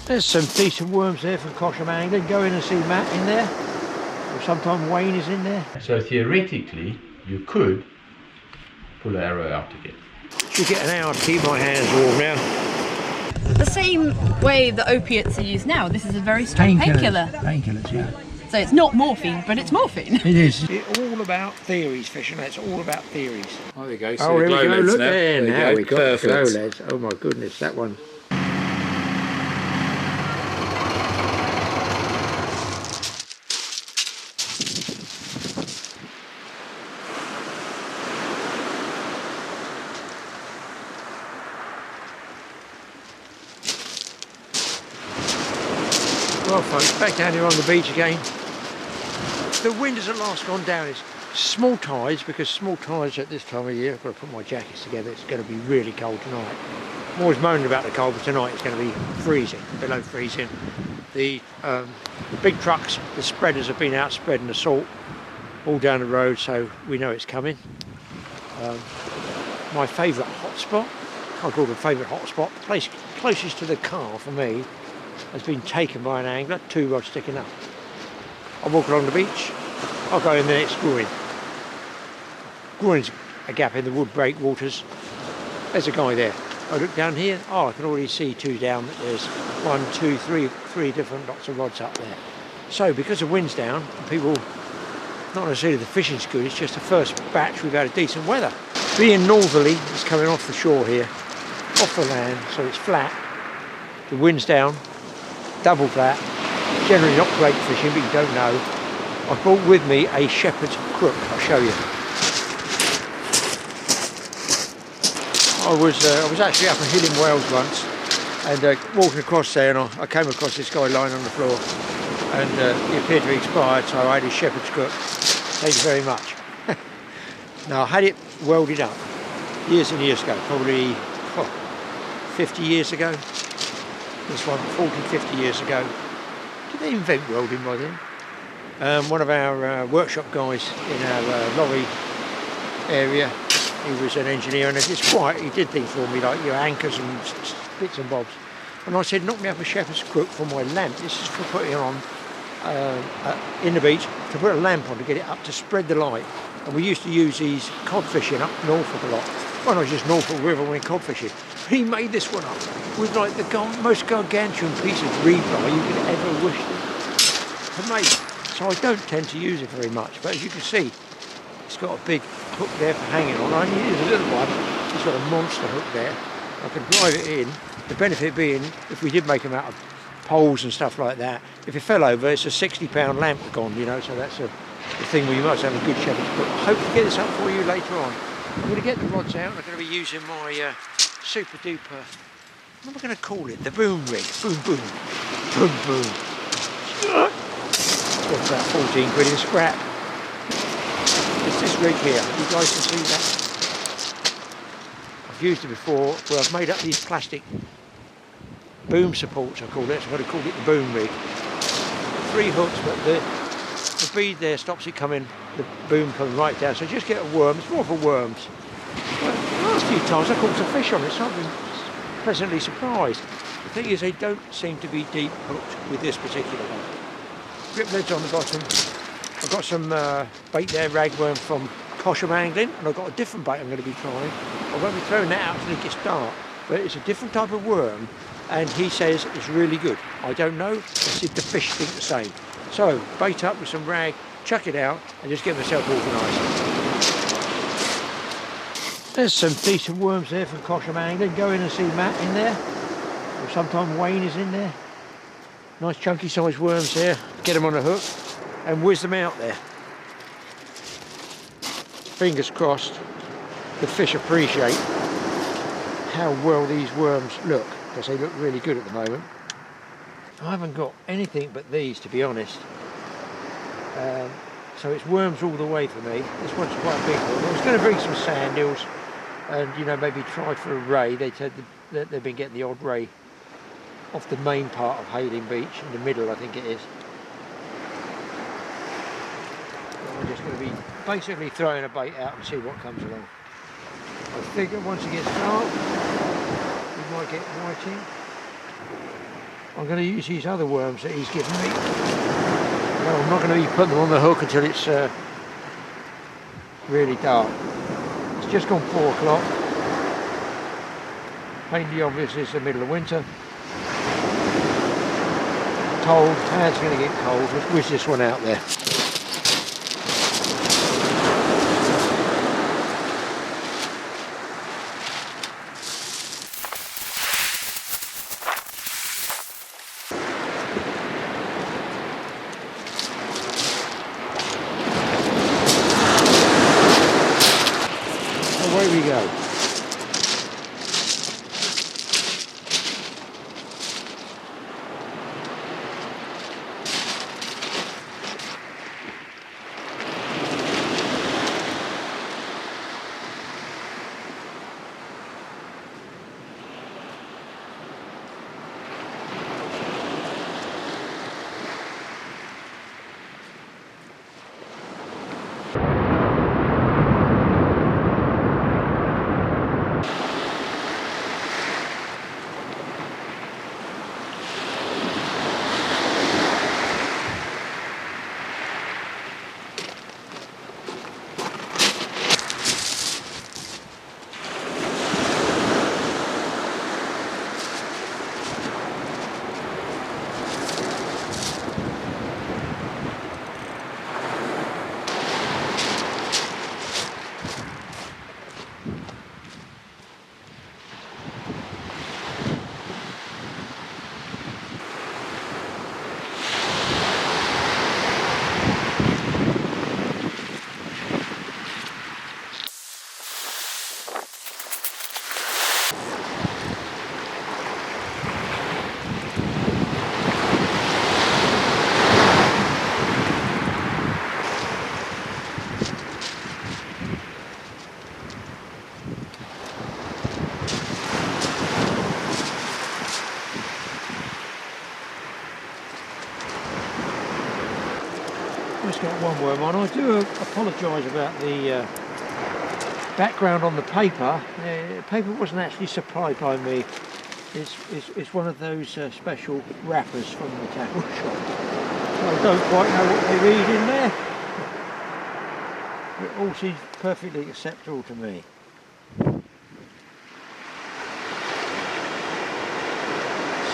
There's some decent worms there from Cosham Angling. Go in and see Matt in there. Or sometime Wayne is in there. So theoretically, you could pull an arrow out again. Should get an hour to keep my hands warm now. The same way that opiates are used now, this is a very strong painkiller. Painkillers, yeah. So it's not morphine, but it's morphine. It is. It's all about theories, fishing. It's all about theories. Oh, there you go. Oh, here we go. Look there. Now we got Perfect. the glow leads. Oh my goodness, that one. Well folks, back down here on the beach again. The wind has at last gone down. It's small tides, because small tides at this time of year, I've got to put my jackets together, it's going to be really cold tonight. I'm always moaning about the cold, but tonight it's going to be freezing, below freezing. The big trucks, the spreaders have been out spreading the salt all down the road, so we know it's coming. My favourite hotspot, I call it a favourite hotspot, the place closest to the car for me, has been taken by an angler, 2 rods sticking up. I walk along the beach, I'll go in the next groin. Groin's a gap in the wood breakwaters. There's a guy there. I look down here, oh, I can already see 2 down. There's 1, 2, 3 different lots of rods up there. So because the wind's down, people, not necessarily the fishing's good, it's just the first batch we've had a decent weather. Being northerly, it's coming off the shore here, off the land, so it's flat. The wind's down, double flat, generally not great fishing, but you don't know. I brought with me a shepherd's crook, I'll show you. I was actually up a hill in Wales once, and walking across there, and I came across this guy lying on the floor, and he appeared to be expired, so I had his shepherd's crook. Thank you very much. Now I had it welded up years and years ago, probably 50 years ago. This one, 40, 50 years ago. Did they invent welding by then? One of our workshop guys in our lorry area, he was an engineer, and he did things for me, like your anchors and bits and bobs. And I said, knock me up a shepherd's crook for my lamp. This is for putting on in the beach, to put a lamp on to get it up to spread the light. And we used to use these cod fishing up Norfolk a lot. Well, not just Norfolk River, when cod fishing. He made this one up with like the most gargantuan piece of rebar you could ever wish to make. So I don't tend to use it very much, but as you can see, it's got a big hook there for hanging on. I only use a little one. It's got a monster hook there. I can drive it in. The benefit being, if we did make them out of poles and stuff like that, if it fell over, it's a 60-pound lamp gone, you know, so that's the thing where you must have a good shepherd's crook. I hope to get this up for you later on. I'm going to get the rods out. I'm going to be using my super duper, what am I going to call it? The boom rig. Boom boom. Boom boom. It's about 14 quid in scrap. It's this rig here. You guys can see that. I've used it before where I've made up these plastic boom supports, I call it. So I'm going to call it the boom rig. 3 hooks, but the bead there stops it coming, the boom coming right down. So just get a worm. It's more for worms. But the last few times I caught some fish on it, so I've been pleasantly surprised. The thing is, they don't seem to be deep hooked with this particular one. Grip leads on the bottom. I've got some bait there, ragworm from Cosham Angling, and I've got a different bait I'm going to be trying. I won't be throwing that out until it gets dark, but it's a different type of worm, and he says it's really good. I don't know, let's see if the fish think the same. So, bait up with some rag, chuck it out, and just get myself organised. There's some decent worms there from Cosham Angling. Go in and see Matt in there, or sometime Wayne is in there. Nice chunky sized worms there. Get them on a hook and whiz them out there. Fingers crossed the fish appreciate how well these worms look, because they look really good at the moment. I haven't got anything but these, to be honest. So it's worms all the way for me. This one's quite a big one. I was going to bring some sand eels and, you know, maybe try for a ray. They said that they've been getting the odd ray off the main part of Hayling Beach, in the middle I think it is. But we're just going to be basically throwing a bait out and see what comes along. I figure once it gets dark, we might get whiting. I'm going to use these other worms that he's given me. No, I'm not going to be putting them on the hook until it's really dark. It's just gone 4 o'clock. Plainly obvious it's the middle of winter. Cold, hands going to get cold. Let's whiz this one out there. Away we go. Just got one worm on. I do apologise about the background on the paper. The paper wasn't actually supplied by me. It's one of those special wrappers from the tackle shop. I don't quite know what they read in there. It all seems perfectly acceptable to me.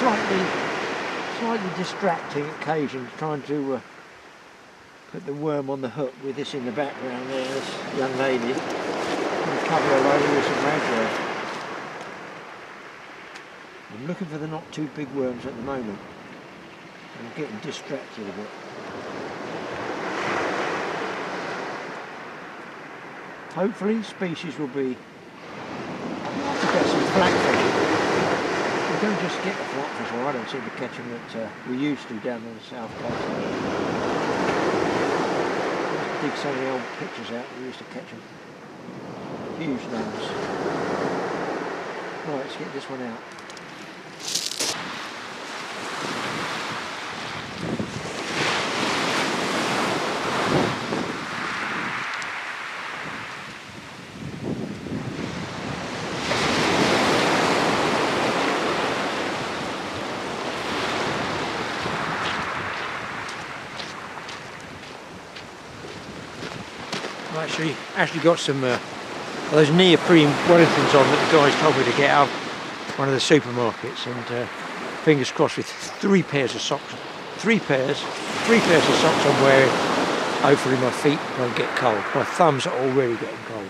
Slightly distracting occasions trying to put the worm on the hook with this in the background there, this young lady. And cover her over with some ragworm. I'm looking for the not too big worms at the moment. I'm getting distracted a bit. Hopefully species will be... I'd like to get some flatfish. We don't just get the flatfish, or I don't seem to catch them that we used to down on the south coast. Dig some of the old pictures out, we used to catch them. Huge numbers. Right, let's get this one out. Actually got some those neoprene Wellingtons on that the guys told me to get out of one of the supermarkets, and fingers crossed with 3 pairs of socks. 3 pairs of socks I'm wearing. Hopefully my feet won't get cold. My thumbs are already getting cold.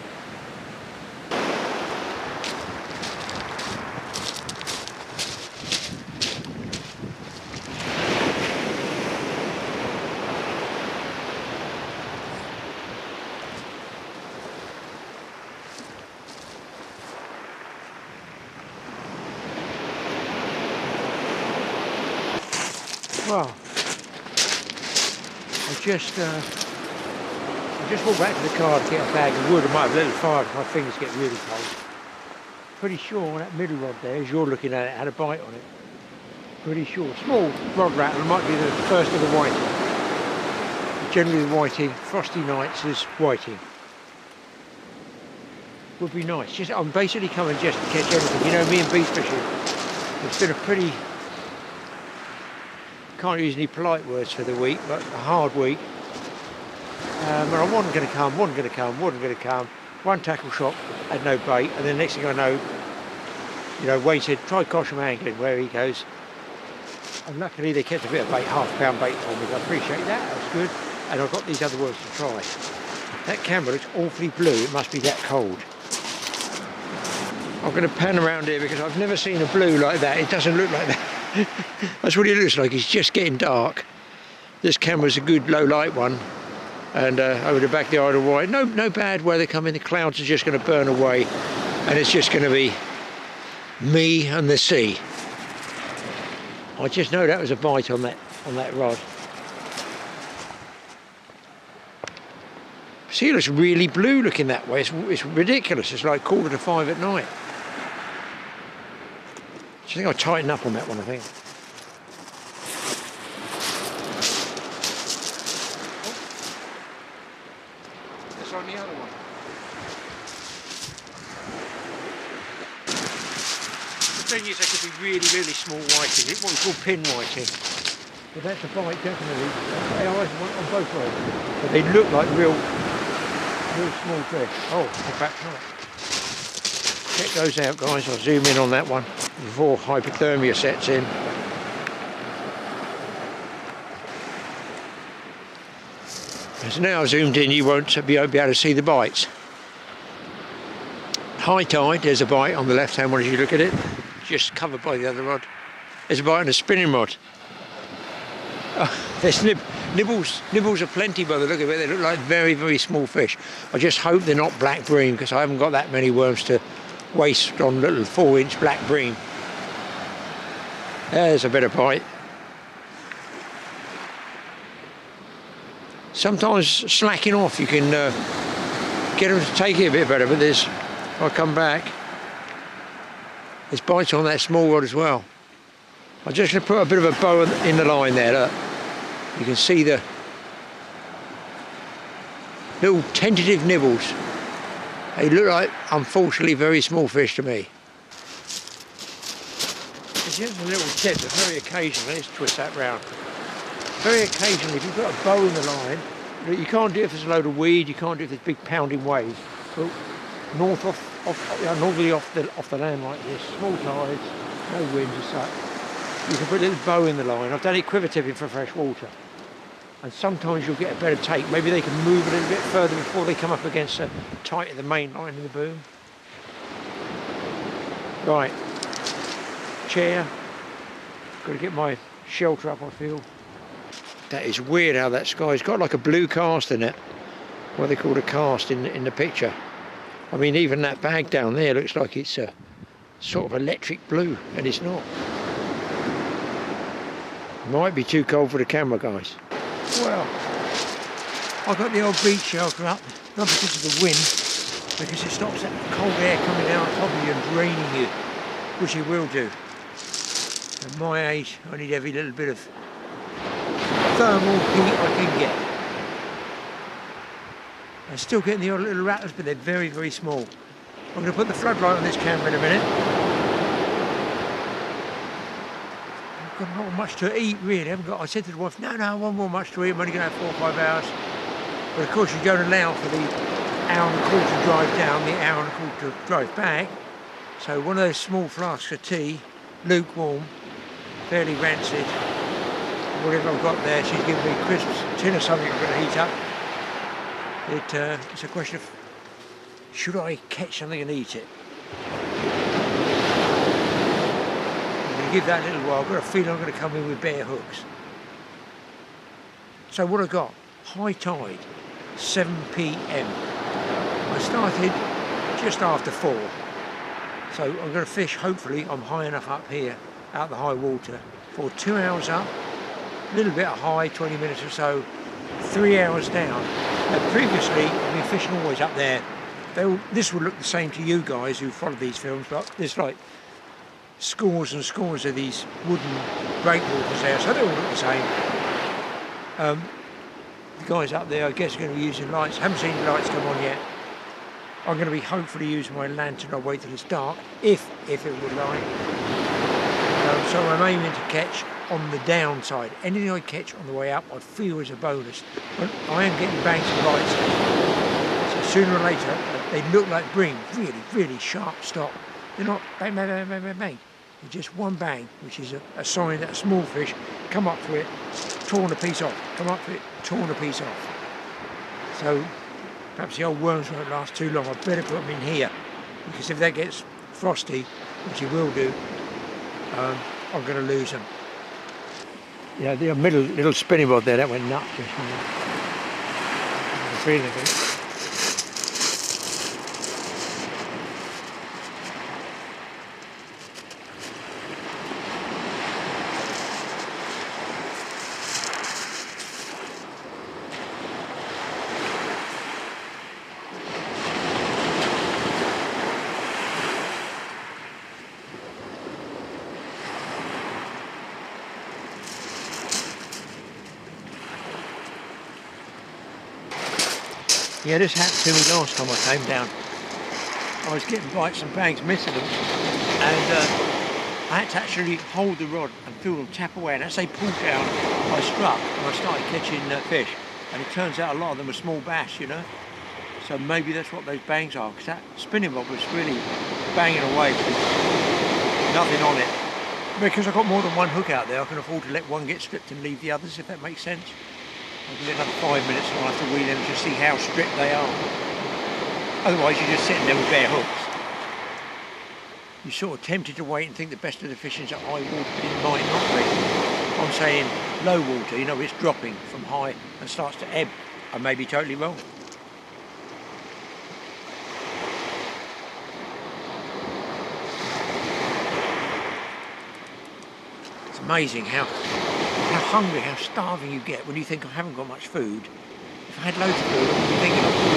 Well, I just walked back to the car to get a bag of wood. I might have lit a fire if my fingers get really cold. Pretty sure that middle rod there, as you're looking at it, had a bite on it. Pretty sure. Small rod rattle, might be the first of the whiting. Generally the whiting, frosty nights is whiting. Would be nice. I'm basically coming just to catch anything. You know, me and beach fishing, it's been a pretty can't use any polite words for the week, but a hard week. But I wasn't going to come. One tackle shot, had no bait, and then next thing I know, you know, waited, tried Cosham angling where he goes. And luckily they kept a bit of bait, £half-pound bait for me. I appreciate that, that was good. And I've got these other worms to try. That camera looks awfully blue, it must be that cold. I'm going to pan around here because I've never seen a blue like that. It doesn't look like that. That's what it looks like, it's just getting dark. This camera's a good low light one. And over the back of the Isle of Wight, no bad weather coming, the clouds are just going to burn away. And it's just going to be me and the sea. I just know that was a bite on that rod. See, it looks really blue looking that way. It's ridiculous. It's like 4:45 at night. I think I'll tighten up on that one, I think. Oh. That's on the other one. The thing is, they could be really, really small whiting. It's what we call pin whiting. But that's a bite, definitely. They are on both ways. But they look like real small fish. Oh, they're back tonight. Check those out, guys. I'll zoom in on that one before hypothermia sets in. As now zoomed in, you won't be able to see the bites. High tide, there's a bite on the left-hand one as you look at it. Just covered by the other rod. There's a bite on a spinning rod. Oh, there's nibbles aplenty by the look of it. They look like very, very small fish. I just hope they're not black bream because I haven't got that many worms to waste on little 4-inch black bream. There's a bit of bite. Sometimes slacking off you can get them to take it a bit better, but if I come back, there's bites on that small rod as well. I'm just going to put a bit of a bow in the line there, look. You can see the little tentative nibbles. They look like, unfortunately, very small fish to me. It's just a little tip that very occasionally, let's twist that round. Very occasionally, if you've got a bow in the line, you can't do it if there's a load of weed, you can't do it if there's big pounding waves. But normally off the land like this, small tides, no winds as such. You can put a little bow in the line. I've done it quiver tipping for fresh water. And sometimes you'll get a better take. Maybe they can move a little bit further before they come up against the tight of the main line in the boom. Right. Chair. Got to get my shelter up, I feel. That is weird how that sky's got like a blue cast in it. What they call a cast in the picture. I mean, even that bag down there looks like it's a sort of electric blue, and it's not. Might be too cold for the camera, guys. Well, I've got the old beach shelter up, not because of the wind, because it stops that cold air coming down on top of you and draining you, which it will do. At my age, I need every little bit of thermal heat I can get. I'm still getting the odd little rattlers, but they're very, very small. I'm going to put the floodlight on this camera in a minute. I've got not much to eat, really. I said to the wife, no, I won't want much to eat. I'm only going to have 4 or 5 hours. But of course, you don't allow for the hour and a quarter drive down, the hour and a quarter drive back. So one of those small flasks of tea, lukewarm, fairly rancid. Whatever I've got there, she's given me a crisp tin or something I'm going to heat up. It's a question of, should I catch something and eat it? I'm going to give that a little while. I've got a feeling I'm going to come in with bare hooks. So what I got? High tide, 7 p.m. I started just after 4. So I'm going to fish, hopefully, I'm high enough up here, out the high water, for 2 hours up, a little bit high, 20 minutes or so, 3 hours down. Now, previously, I've been fishing always up there. This would look the same to you guys who follow these films, but there's like scores and scores of these wooden breakwaters there, so they all look the same. The guys up there, I guess, are going to be using lights. Haven't seen the lights come on yet. I'm going to be hopefully using my lantern. I'll wait till it's dark, if it would light. So I'm aiming to catch on the downside. Anything I catch on the way up, I'd feel as a bonus. But I am getting bangs and bites. So sooner or later, they look like bream, really, really sharp stop. They're not bang, bang, bang, bang, bang, bang. They're just one bang, which is a sign that a small fish come up to it, torn a piece off, come up to it, torn a piece off. So perhaps the old worms won't last too long. I'd better put them in here, because if that gets frosty, which it will do, I'm going to lose them. Yeah, the middle little spinning rod there, that went nuts just now. I'm feeling it. Yeah, this happened to me last time I came down. I was getting bites and bangs, missing them, and I had to actually hold the rod and feel them tap away, and as they pulled down, I struck and I started catching fish, and it turns out a lot of them were small bass, you know, so maybe that's what those bangs are, because that spinning rod was really banging away with nothing on it. Because I've got more than one hook out there, I can afford to let one get stripped and leave the others, if that makes sense. I'll give it another 5 minutes and I'll have to wheel them to see how stripped they are. Otherwise you're just sitting there with bare hooks. You're sort of tempted to wait and think the best of the fishing's at high water, but it might not be. I'm saying low water, you know, it's dropping from high and starts to ebb. I may be totally wrong. It's amazing how hungry, how starving you get when you think I haven't got much food. If I had loads of food, I would be thinking of food.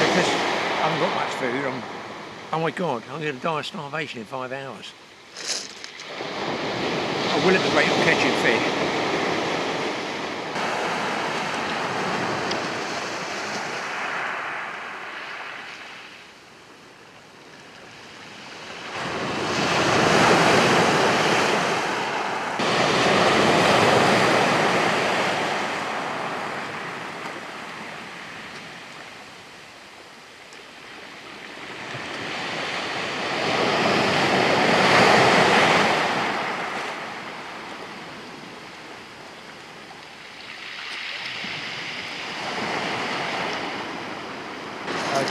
Because I haven't got much food, oh my God, I'm going to die of starvation in 5 hours. I will at the rate of catching fish.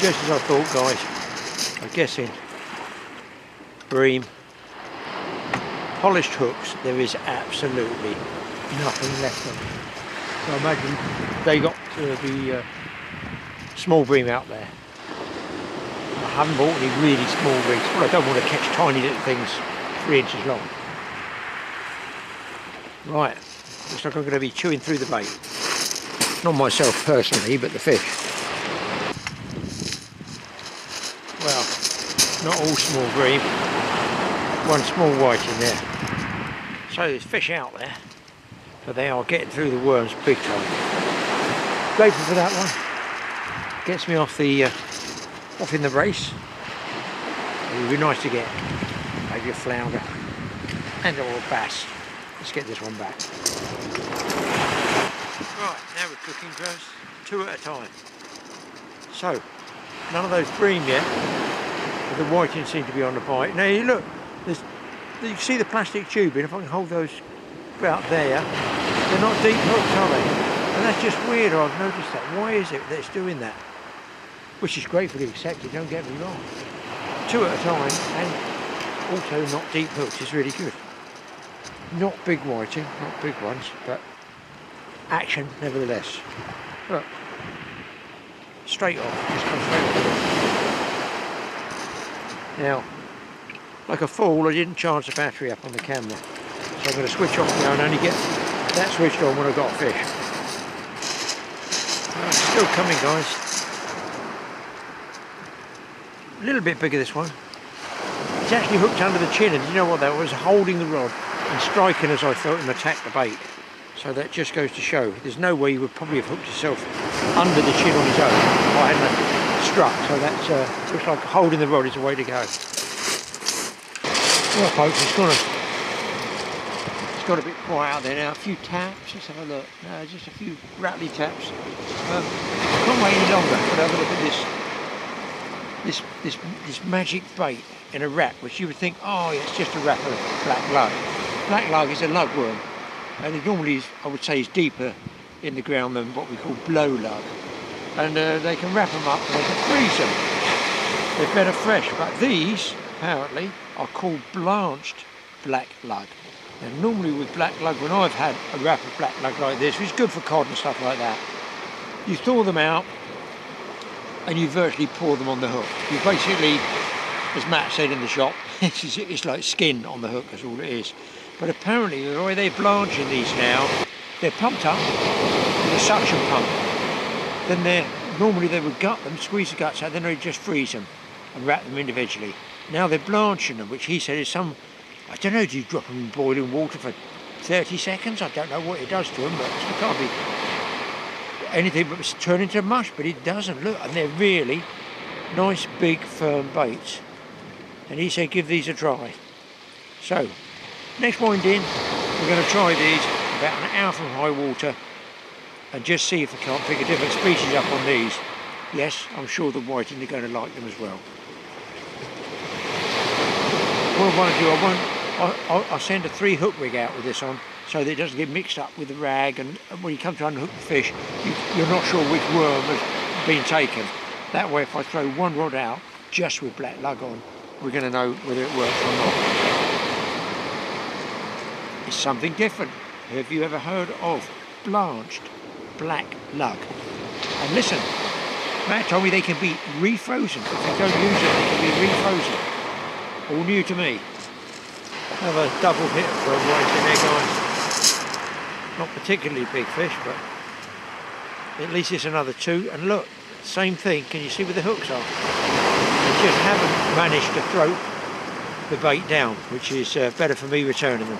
Just as I thought, guys. I'm guessing bream, polished hooks, there is absolutely nothing left of them. So I imagine they got the small bream out there. I haven't bought any really small rigs. Well, I don't want to catch tiny little things 3 inches long. Right, looks like I'm going to be chewing through the bait. Not myself personally, but the fish. Well, not all small bream, one small white in there. So there's fish out there, but they are getting through the worms big time. Grateful for that one. Gets me off in the race. It would be nice to get maybe a flounder and or a bass. Let's get this one back. Right, now we're cooking, guys. 2 at a time. So, none of those bream yet, but the whiting seem to be on the bite. Now you look, you see the plastic tubing, if I can hold those about there, they're not deep hooks, are they? And that's just weird, I've noticed that. Why is it that it's doing that? Which is gratefully accepted, don't get me wrong. 2 at a time, and also not deep hooks is really good. Not big whiting, not big ones, but action nevertheless. Look. Straight off, just come straight off. Now, like a fool, I didn't charge the battery up on the camera, so I'm going to switch off now and only get that switched on when I've got a fish. It's still coming, guys. A little bit bigger, this one. It's actually hooked under the chin, and you know what that was? Holding the rod and striking as I felt him attack the bait. So that just goes to show, there's no way you would probably have hooked yourself under the chin on his own. I hadn't struck, so that's looks like holding the rod is the way to go. Well folks, it's it's got a bit quiet out there now. A few taps, let's have a look. No, just a few rattly taps. I can't wait any longer, but have a look at this magic bait in a rat, which you would think, oh, yeah, it's just a wrap of black lug. Black lug is a lugworm, and it normally is, I would say, is deeper in the ground than what we call blow lug. And they can wrap them up and they can freeze them. They're better fresh, but these apparently are called blanched black lug. And normally with black lug, when I've had a wrap of black lug like this, which is good for cod and stuff like that, you thaw them out and you virtually pour them on the hook. You basically, as Matt said in the shop, it's like skin on the hook, that's all it is. But apparently the way they're blanching these now, they're pumped up with a suction pump. Then normally they would gut them, squeeze the guts out, then they'd just freeze them and wrap them individually. Now they're blanching them, which he said is some, I don't know, do you drop them in boiling water for 30 seconds? I don't know what it does to them, but it can't be anything but turn into mush, but it doesn't. Look, and they're really nice, big, firm baits. And he said give these a try. So, next wind in, we're going to try these about an hour from high water and just see if we can't pick a different species up on these. Yes, I'm sure the whiting are going to like them as well. What I want to do, I'll send a 3 hook rig out with this on so that it doesn't get mixed up with the rag, and when you come to unhook the fish, you're not sure which worm has been taken. That way, if I throw one rod out just with black lug on, we're going to know whether it works or not. It's something different. Have you ever heard of blanched black lug? And listen, Matt told me they can be refrozen. If you don't use it, they can be refrozen. All new to me. Another double hit for a white in there, guys. Not particularly big fish, but at least it's another 2. And look, same thing. Can you see where the hooks are? They just haven't managed to throw the bait down, which is better for me returning them.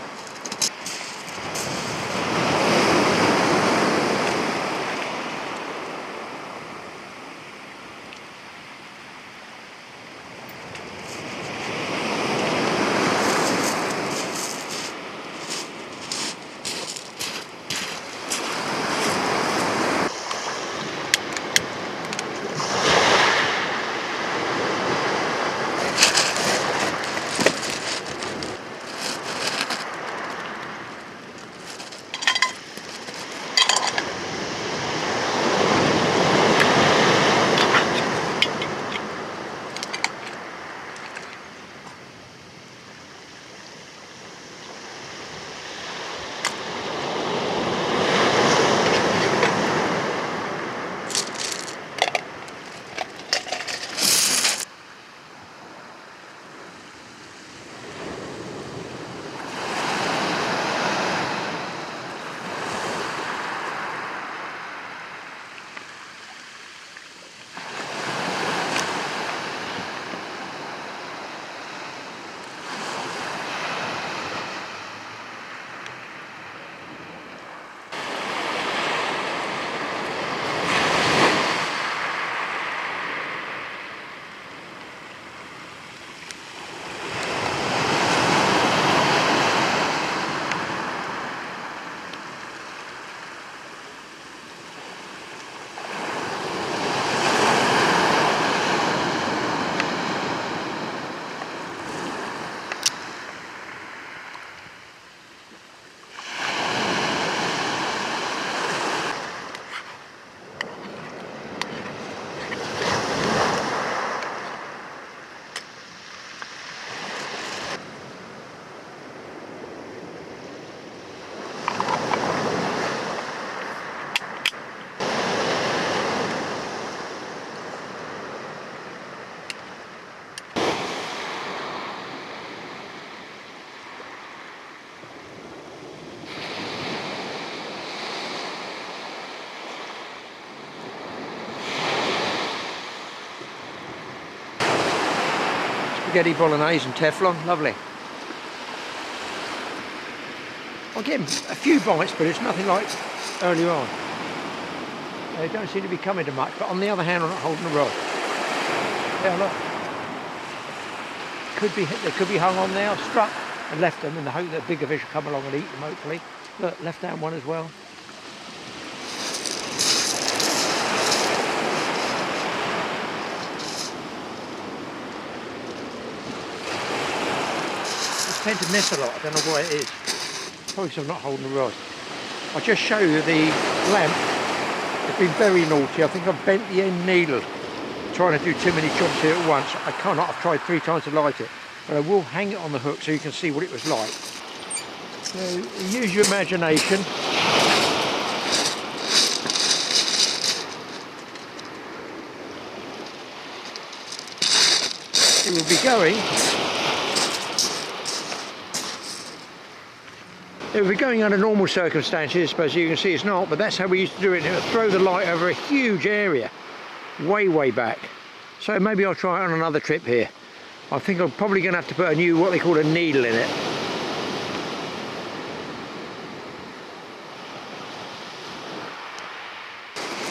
Spaghetti bolognese and Teflon, lovely. I'm getting a few bites, but it's nothing like earlier on. They don't seem to be coming to much, but on the other hand, I'm not holding the rod. Yeah, look. They could be hung on there, struck, and left them in the hope that bigger fish will come along and eat them, hopefully. Look, left down one as well. Just tend to miss a lot, I don't know why it is. Probably because I'm not holding the rod. I'll just show you the lamp. It's been very naughty. I think I've bent the end needle trying to do too many jobs here at once. I cannot. I've tried 3 times to light it, but I will hang it on the hook so you can see what it was like. So use your imagination. It will be going. It would be going under normal circumstances, but you can see it's not, but that's how we used to do it. It would throw the light over a huge area, way back. So maybe I'll try it on another trip here. I think I'm probably going to have to put a new, what they call a needle in it.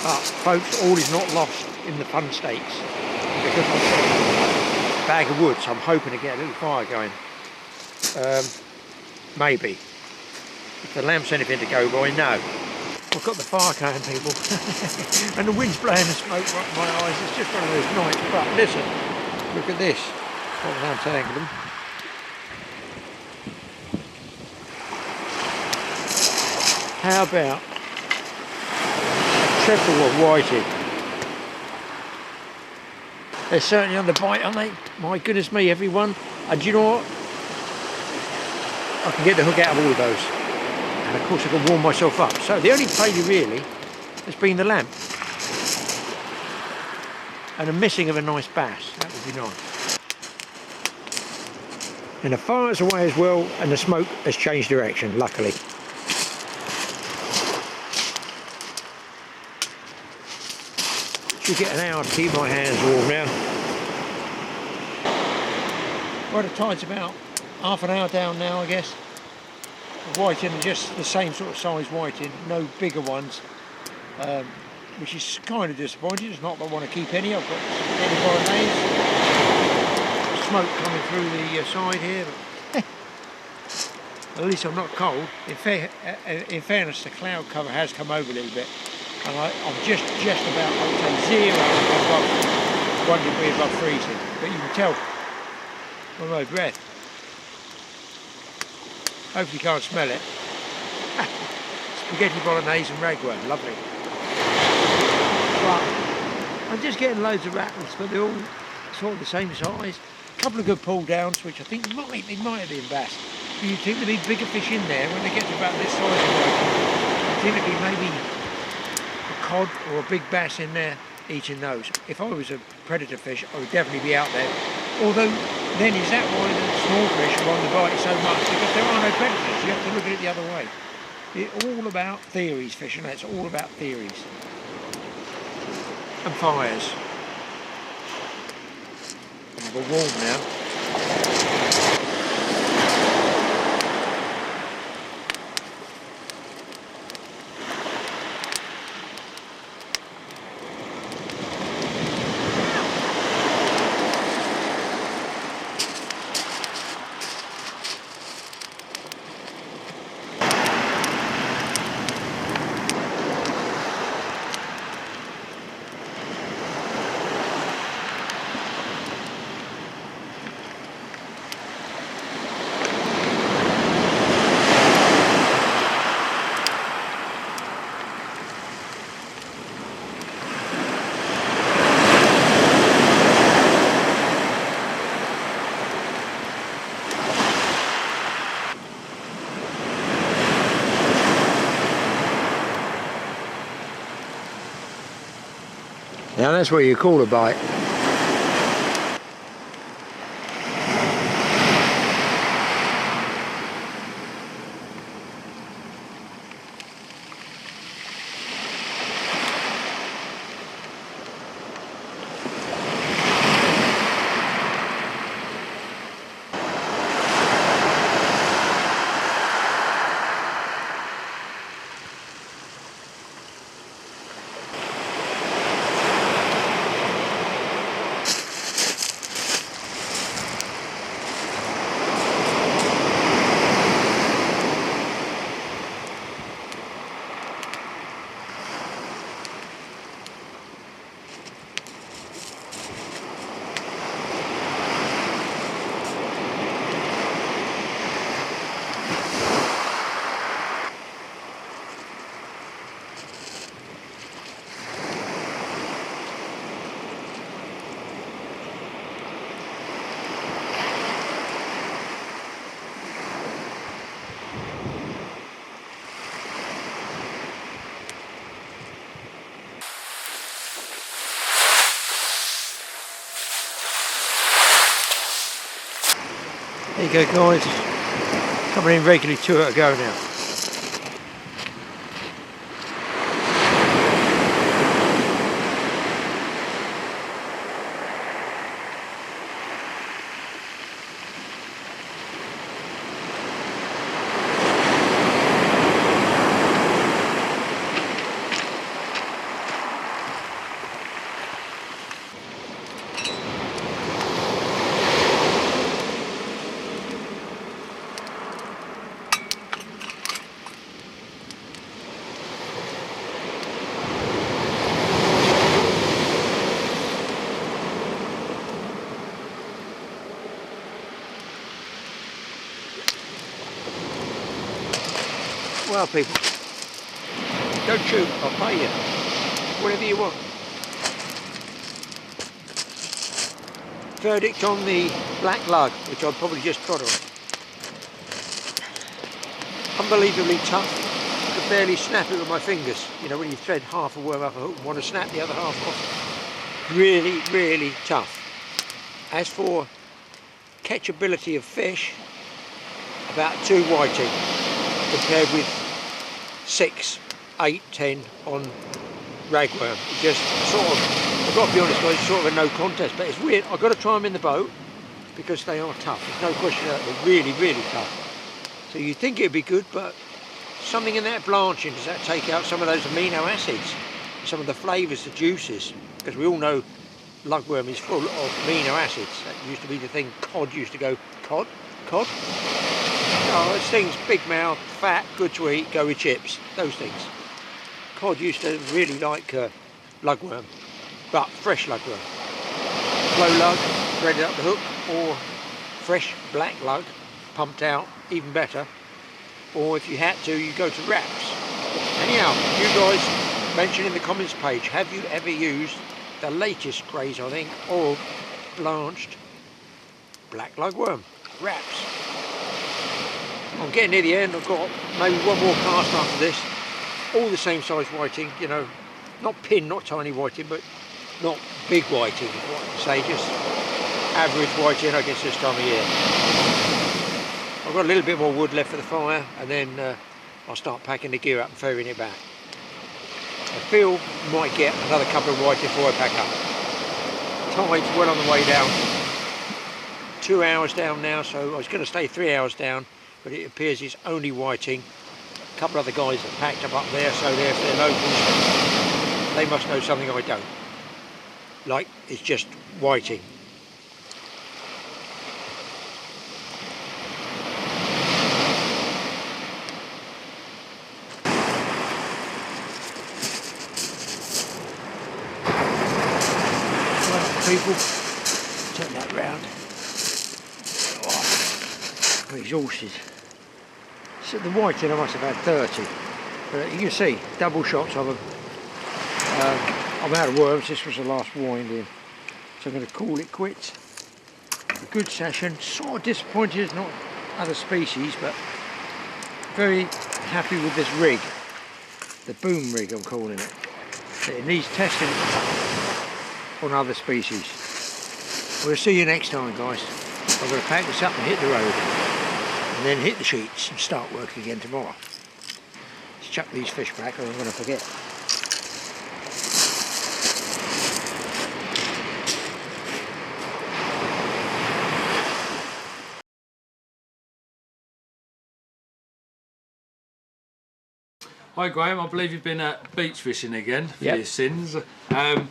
But folks, all is not lost in the fun stakes, because I've got a bag of wood, so I'm hoping to get a little fire going. Maybe. If the lamp's anything to go by, no. I've got the fire going, people. And the wind's blowing the smoke right in my eyes. It's just one of those nights. But listen, look at this. Got an untangle them. How about a treble of whiting? They're certainly on the bite, aren't they? My goodness me, everyone. And do you know what? I can get the hook out of all of those. And of course I can warm myself up. So the only failure really has been the lamp. And a missing of a nice bass. That would be nice. And the fire's away as well, and the smoke has changed direction, luckily. Should get an hour to keep my hands warm now. Well, the tide's about half an hour down now, I guess. The whiting are just the same sort of size whiting, no bigger ones, which is kind of disappointing. It's not that I want to keep any. I've got any bolognese, smoke coming through the side here, but at least I'm not cold. In fairness, the cloud cover has come over a little bit, and I'm just about, I would say, 0 above 1 degree above freezing, but you can tell by my breath. Hopefully you can't smell it. Spaghetti bolognese and ragworm, lovely. But I'm just getting loads of rattles, but they're all sort of the same size. A couple of good pull downs, which I think they might have been bass. But you'd think there'd be bigger fish in there when they get to about this size of whiting. I think there'd be maybe a cod or a big bass in there eating those. If I was a predator fish, I would definitely be out there. Although, then is that why the small fish are on the bite so much? Because there are no predators, you have to look at it the other way. It's all about theories, fishing, it's all about theories. And fires. We're warm now. Now that's what you call a bite. There you go guys, coming in regularly 2 at a go now. Well people, don't shoot, I'll pay you, whatever you want. Verdict on the black lug, which I'll probably just trod on. Unbelievably tough, I could barely snap it with my fingers. You know, when you thread half a worm up a hook and want to snap the other half off. Really, really tough. As for catchability of fish, about 2 whiting compared with 6, 8, 10 on ragworm. It just sort of, I've got to be honest guys, it's sort of a no contest, but it's weird. I've got to try them in the boat because they are tough. There's no question that they're really, really tough. So you'd think it'd be good, but something in that blanching, does that take out some of those amino acids, some of the flavours, the juices? Because we all know lugworm is full of amino acids. That used to be the thing. Cod used to go, cod? Oh, those things, big mouth, fat, good to eat, go with chips, those things. Cod used to really like lugworm, but fresh lugworm. Slow lug, threaded up the hook, or fresh black lug, pumped out, even better. Or if you had to, you go to wraps. Anyhow, you guys mention in the comments page, have you ever used the latest craze, I think, of blanched black lugworm wraps? I'm getting near the end. I've got maybe one more cast after this. All the same size whiting, you know, not pin, not tiny whiting, but not big whiting, is what I can say, just average whiting, I guess, this time of year. I've got a little bit more wood left for the fire, and then I'll start packing the gear up and ferrying it back. I feel I might get another couple of whiting before I pack up. Tide's well on the way down. 2 hours down now, so I was going to stay 3 hours down, but it appears it's only whiting. A couple of other guys have packed up there, so if they're locals, they must know something I don't. Like, it's just whiting. Well, people, turn that round. Oh, exhausted. So the whiting I must have had 30, but you can see double shots of them. I'm out of worms. This was the last wind in, so I'm going to call it quits. A good session. Sort of disappointed it's not other species, but very happy with this rig, the boom rig I'm calling it. It needs testing on other species. We'll see you next time guys. I'm going to pack this up and hit the road, and then hit the sheets and start work again tomorrow. Let's chuck these fish back or I'm going to forget. Hi Graeme, I believe you've been beach fishing again for your sins, and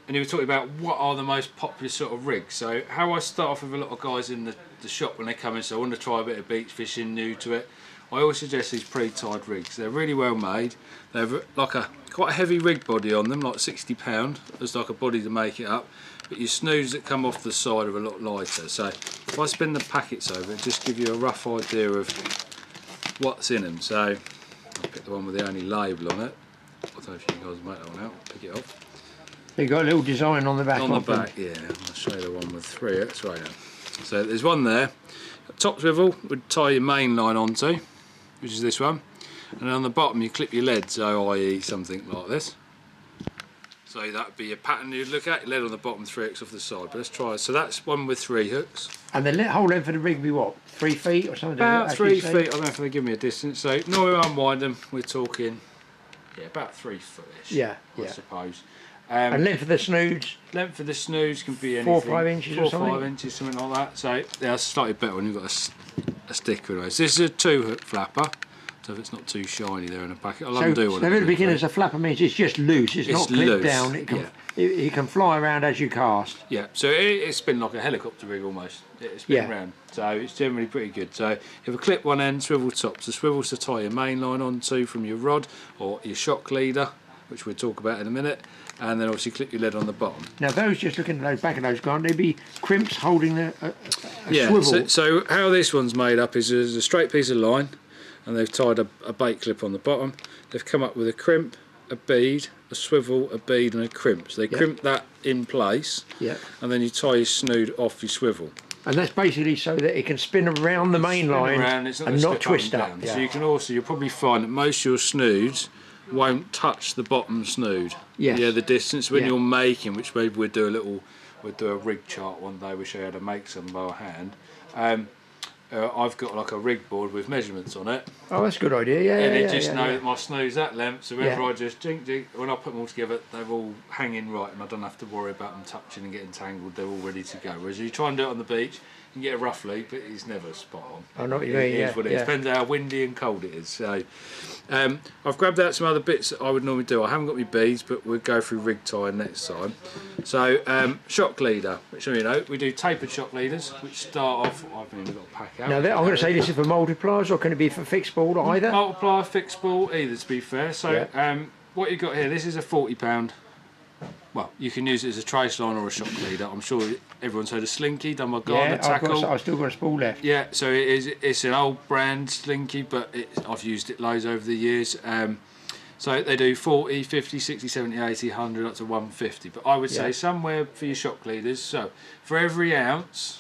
you were talking about what are the most popular sort of rigs. So how I start off with a lot of guys in the shop when they come in, so I want to try a bit of beach fishing, new to it, I always suggest these pre-tied rigs. They're really well made. They've like quite a heavy rig body on them, like 60 pound. There's like a body to make it up, but your snooze that come off the side are a lot lighter. So if I spin the packets over, it just give you a rough idea of what's in them. So I'll pick the one with the only label on it. I don't know if you guys make that one out. Pick it off. You've got a little design on the back. On the back, yeah. I'll show you the one with 3. That's right. So there's one there. Top swivel would tie your main line onto, which is this one, and on the bottom you clip your lead, so i.e. something like this. So that would be your pattern you'd look at, lead on the bottom, 3 hooks off the side. But let's try it. So that's one with 3 hooks. And the whole length of the rig be what? 3 feet or something? About 3 feet. I don't know if they give me a distance. So normally I unwind them, we're talking, yeah, about 3 foot-ish. Yeah, I suppose. And length of the snoods? Length of the snoods can be anything. 4 or 5 inches or something? 4 or 5 inches, something like that. So yeah, that's slightly better when you've got a sticker. So this is a 2-hook flapper. So if it's not too shiny there in the packet, I'll undo one. So at the beginning, a flapper means it's just loose. It's not clipped loose down. It can fly around as you cast. Yeah. So it's been like a helicopter rig almost. It's been around. So it's generally pretty good. So you have a clip one end, swivel top. So swivels to tie your main line onto from your rod or your shock leader, which we'll talk about in a minute. And then obviously clip your lead on the bottom. Now those, just looking at those back of those, can't they be crimps holding a swivel? So how this one's made up is there's a straight piece of line, and they've tied a bait clip on the bottom. They've come up with a crimp, a bead, a swivel, a bead and a crimp. So they crimp that in place, and then you tie your snood off your swivel. And that's basically so that it can spin around the main line and not twist up. So you can also, you'll probably find that most of your snoods won't touch the bottom snood. Yeah, the distance when you're making, which maybe we'll do a rig chart one day. We show you how to make some by hand. I've got like a rig board with measurements on it. Oh, that's a good idea. And it just knows that my snood's that length, so whenever I just jink, when I put them all together, they're all hanging right, and I don't have to worry about them touching and getting tangled. They're all ready to go. Whereas you try and do it on the beach, you can get it roughly, but it's never spot on. I know what you mean. It depends how windy and cold it is. So I've grabbed out some other bits that I would normally do. I haven't got my beads, but we'll go through rig tying next time. So shock leader, which you know we do tapered shock leaders, which start off. I've even got a pack out. Now I'm going to say this is for multipliers, or can it be for fixed ball either? Multiplier, fixed ball, either, to be fair. So what you've got here, this is a 40-pound. Well, you can use it as a trace line or a shock leader. I'm sure everyone's heard of Slinky, done by Gardner Tackle. I've still got a spool left. Yeah, so it's an old brand Slinky, but I've used it loads over the years. So they do 40, 50, 60, 70, 80, 100, up to 150. But I would say somewhere for your shock leaders, so for every ounce,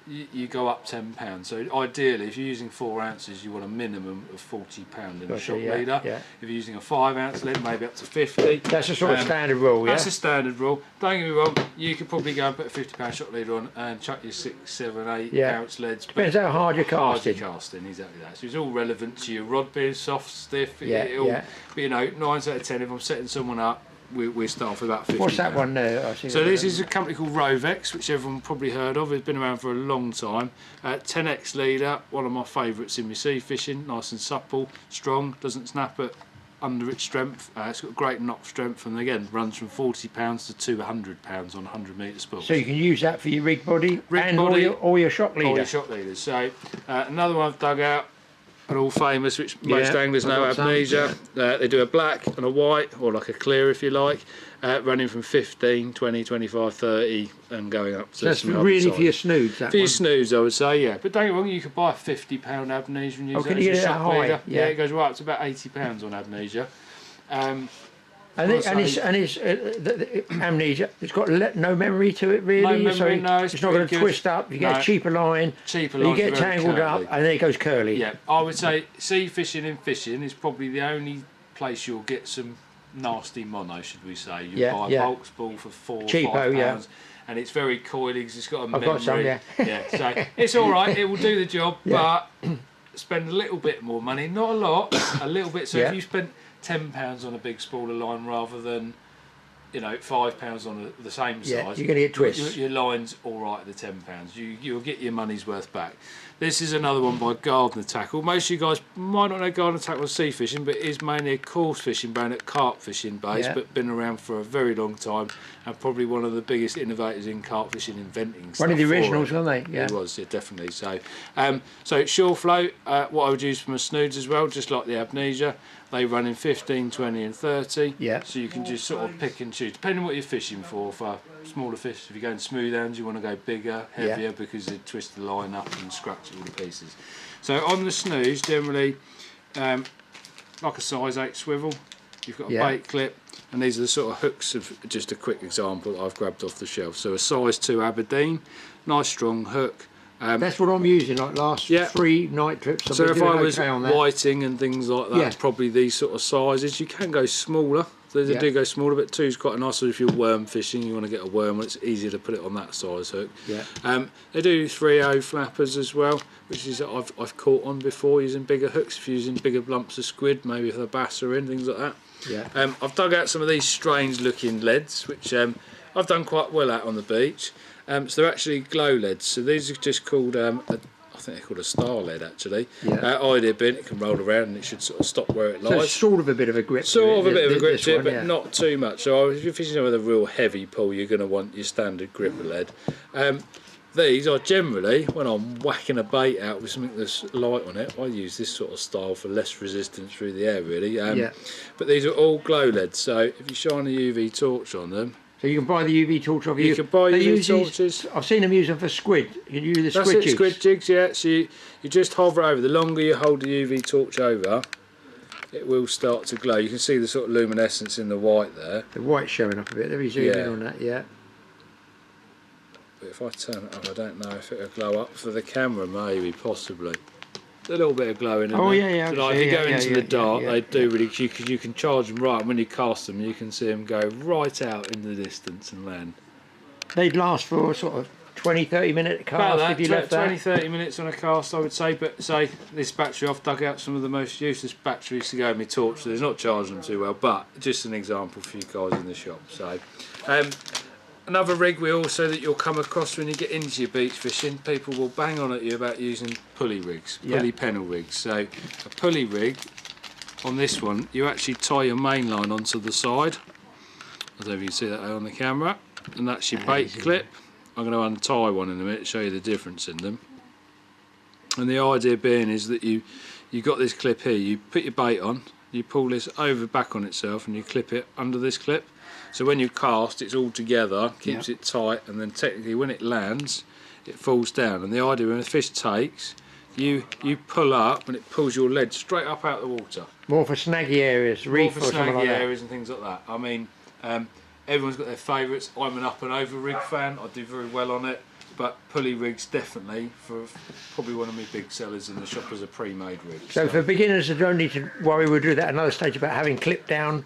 you go up £10. So ideally, if you're using 4 ounces, you want a minimum of £40 in a shock leader. If you're using a 5-ounce lead, maybe up to 50. That's a sort of standard rule, That's a standard rule. Don't get me wrong, you could probably go and put a £50 shock leader on and chuck your 6, 7, 8 ounce leads. Depends how hard you're casting. Exactly that. So it's all relevant to your rod being soft, stiff. But you know, 9 out of 10, if I'm setting someone up, we start off with about 50. What's that one there? So this is a company called Rovex, which everyone probably heard of. It's been around for a long time. 10x leader, one of my favourites in my sea fishing. Nice and supple, strong, doesn't snap at under its strength. It's got great knock strength, and again runs from £40 to £200 on 100 metre spool. So you can use that for your rig body or your shock leader. All your shock leaders. So another one I've dug out. And all famous, which most anglers know, Amnesia. They do a black and a white, or like a clear if you like, running from 15, 20, 25, 30 and going up to that's really for your snoods, For your snoods, I would say, yeah. But don't get me wrong, you could buy a £50 Amnesia and use that as a shock leader. Yeah, it goes right up to about £80 on Amnesia. The Amnesia, it's got no memory to it really, no memory, so it's not going to twist up. You get a cheaper line, you get tangled up, and then it goes curly. Yeah, I would say sea fishing and fishing is probably the only place you'll get some nasty mono, should we say. You buy a bulk spool for £4 or £5, and it's very coily because it's got a memory. I've got some, so it's all right. It will do the job, but spend a little bit more money, not a lot, a little bit. So if you spent £10 on a big spool of line rather than, you know, £5 on the same size, you're going to get twists. Your line's all right at the £10. You'll get your money's worth back. This is another one by Gardner Tackle. Most of you guys might not know Gardner Tackle is sea fishing, but it is mainly a coarse fishing brand at carp fishing base, but been around for a very long time and probably one of the biggest innovators in carp fishing, inventing stuff. One of the originals, weren't they? Yeah. It was, definitely. So, so shore float, what I would use for my snoods as well, just like the Amnesia. They run in 15, 20 and 30, so you can just sort of pick and choose, depending on what you're fishing for smaller fish. If you're going smooth ends, you want to go bigger, heavier, because they twist the line up and scratch it all to pieces. So on the snooze, generally, like a size 8 swivel, you've got a bait clip, and these are the sort of hooks of, just a quick example that I've grabbed off the shelf. So a size 2 Aberdeen, nice strong hook. That's what I'm using, like last 3 night trips. So if I was whiting and things like that, probably these sort of sizes. You can go smaller, So they do go smaller, but 2 is quite nice. So if you're worm fishing, you want to get a worm, it's easier to put it on that size hook. Yeah. They do 3/0 flappers as well, which is I've caught on before using bigger hooks, if you're using bigger lumps of squid, maybe if the bass are in, things like that. Yeah. I've dug out some of these strange looking leads, which I've done quite well at on the beach. So they're actually glow leads. So these are just called I think they're called a star lead actually. Yeah. Idea being it can roll around and it should sort of stop where it lies. So it's sort of a bit of a grip. Sort of a bit of a grip to it, but yeah. not too much. So if you're fishing with a real heavy pull, you're going to want your standard gripper lead. These are generally, when I'm whacking a bait out with something that's light on it, I use this sort of style for less resistance through the air really. Yeah. But these are all glow leads, so if you shine a UV torch on them, so you can buy the UV torch off you can buy UV torches. I've seen them use them for squid. You can use the That's squid it, jigs. squid jigs, yeah. So you just hover over. The longer you hold the UV torch over, it will start to glow. You can see the sort of luminescence in the white there. The white's showing up a bit. Let me zoom in on that, yeah. But if I turn it up, I don't know if it'll glow up for the camera, maybe, possibly. A little bit of glowing in there. Yeah. So if you go into the dark, they do really, because you can charge them right, and when you cast them, you can see them go right out in the distance and land. They'd last for sort of 20-30 minute cast About that, if you left 20-30 minutes on a cast, I would say. But say this battery, I've dug out some of the most useless batteries to go in my torch. So it's not charging them too well, but just an example for you guys in the shop. So. Another rig that you'll come across when you get into your beach fishing, people will bang on at you about using pulley rigs, pulley pennel rigs. So a pulley rig, on this one, you actually tie your main line onto the side. I don't know if you can see that on the camera. And that's your bait clip. I'm going to untie one in a minute to show you the difference in them. And the idea being is that you got this clip here, you put your bait on, you pull this over back on itself and you clip it under this clip. So when you cast, it's all together, keeps it tight, and then technically when it lands, it falls down. And the idea when the fish takes, you pull up and it pulls your lead straight up out of the water. More for snaggy areas, reef or something like that. areas and things like that. I mean, everyone's got their favourites. I'm an up and over rig fan. I do very well on it. But pulley rigs definitely probably one of my big sellers in the shop as a pre-made rig. So for beginners that don't need to worry, we'll do that another stage about having clipped down,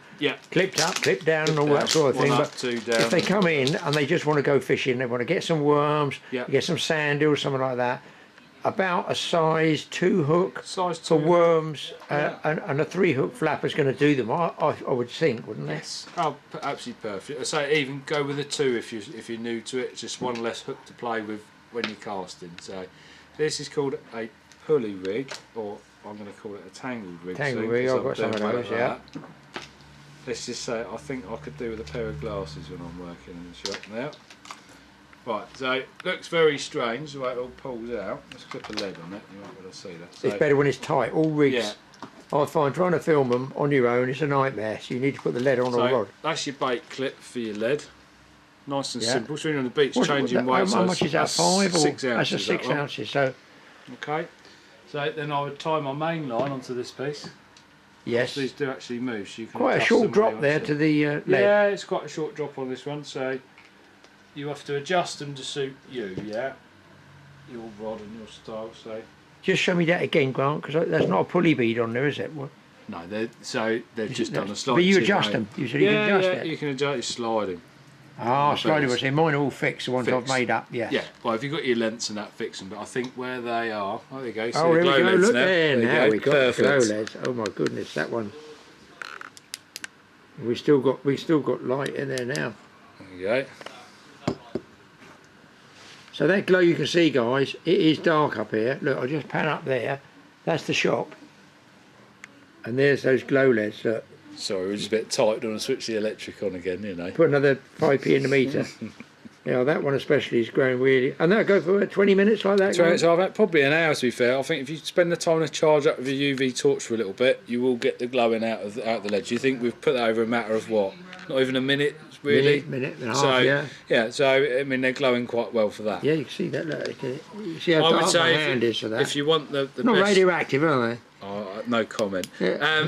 clipped up, clipped down, and all that sort of thing. Up, two down. If they come in and they just want to go fishing, they want to get some worms, get some sand eels, something like that. About a size 2 hook for worms and a 3 hook flapper is going to do them. I would think, wouldn't it? Yes. Oh, absolutely perfect. I say even go with a 2 if you're new to it. It's just one less hook to play with when you're casting. So this is called a pulley rig, or I'm going to call it a tangled rig. Tangled rig. I've got some of those. Yeah. Let's just say I think I could do with a pair of glasses when I'm working in the shop now. Right, so it looks very strange the way it all pulls out. Let's clip a lead on it, you might be able to see that. So, it's better when it's tight. All rigs, I find trying to film them on your own is a nightmare, so you need to put the lead on a rod. That's your bait clip for your lead. Nice and simple. So when you're on the beach changing weights. How much is that? 5 or 6 ounces? That's a 6 ounces. So. Okay. So then I would tie my main line onto this piece. Yes. These do actually move, so you can. Quite a short drop there to the lead. Yeah, it's quite a short drop on this one, so. You have to adjust them to suit you, your rod and your style. So just show me that again, Grant, because that's not a pulley bead on there, is it? What? No, they've just done a slide. But you adjust them. You said you can adjust it. You can adjust your sliding. Ah, sliding was here. Mine are all fixed. The ones I've made up. Yes. Yeah. Well, if you've got your lengths and that, fix them. But I think where they are. Oh, there you go. See oh, there we go. Look there. Now we got the glow leads. Oh my goodness, that one. We still got light in there now. There you go. So that glow you can see, guys, it is dark up here. Look, I'll just pan up there. That's the shop. And there's those glow leads. Look. Sorry, we're just a bit tight. Don't want to switch the electric on again, you know. Put another 5p in the meter. Yeah, that one especially is growing really. And that'll go for 20 minutes like that? 20 minutes, probably an hour to be fair. I think if you spend the time to charge up with a UV torch for a little bit, you will get the glowing out of the ledge. You think we've put that over a matter of what? Not even a minute, really? Minute and a half, yeah. So, I mean, they're glowing quite well for that. Yeah, you can see that. Look, you see how dark my hand is for that. If you want the not best, radioactive, are they? Oh, no comment. Yeah.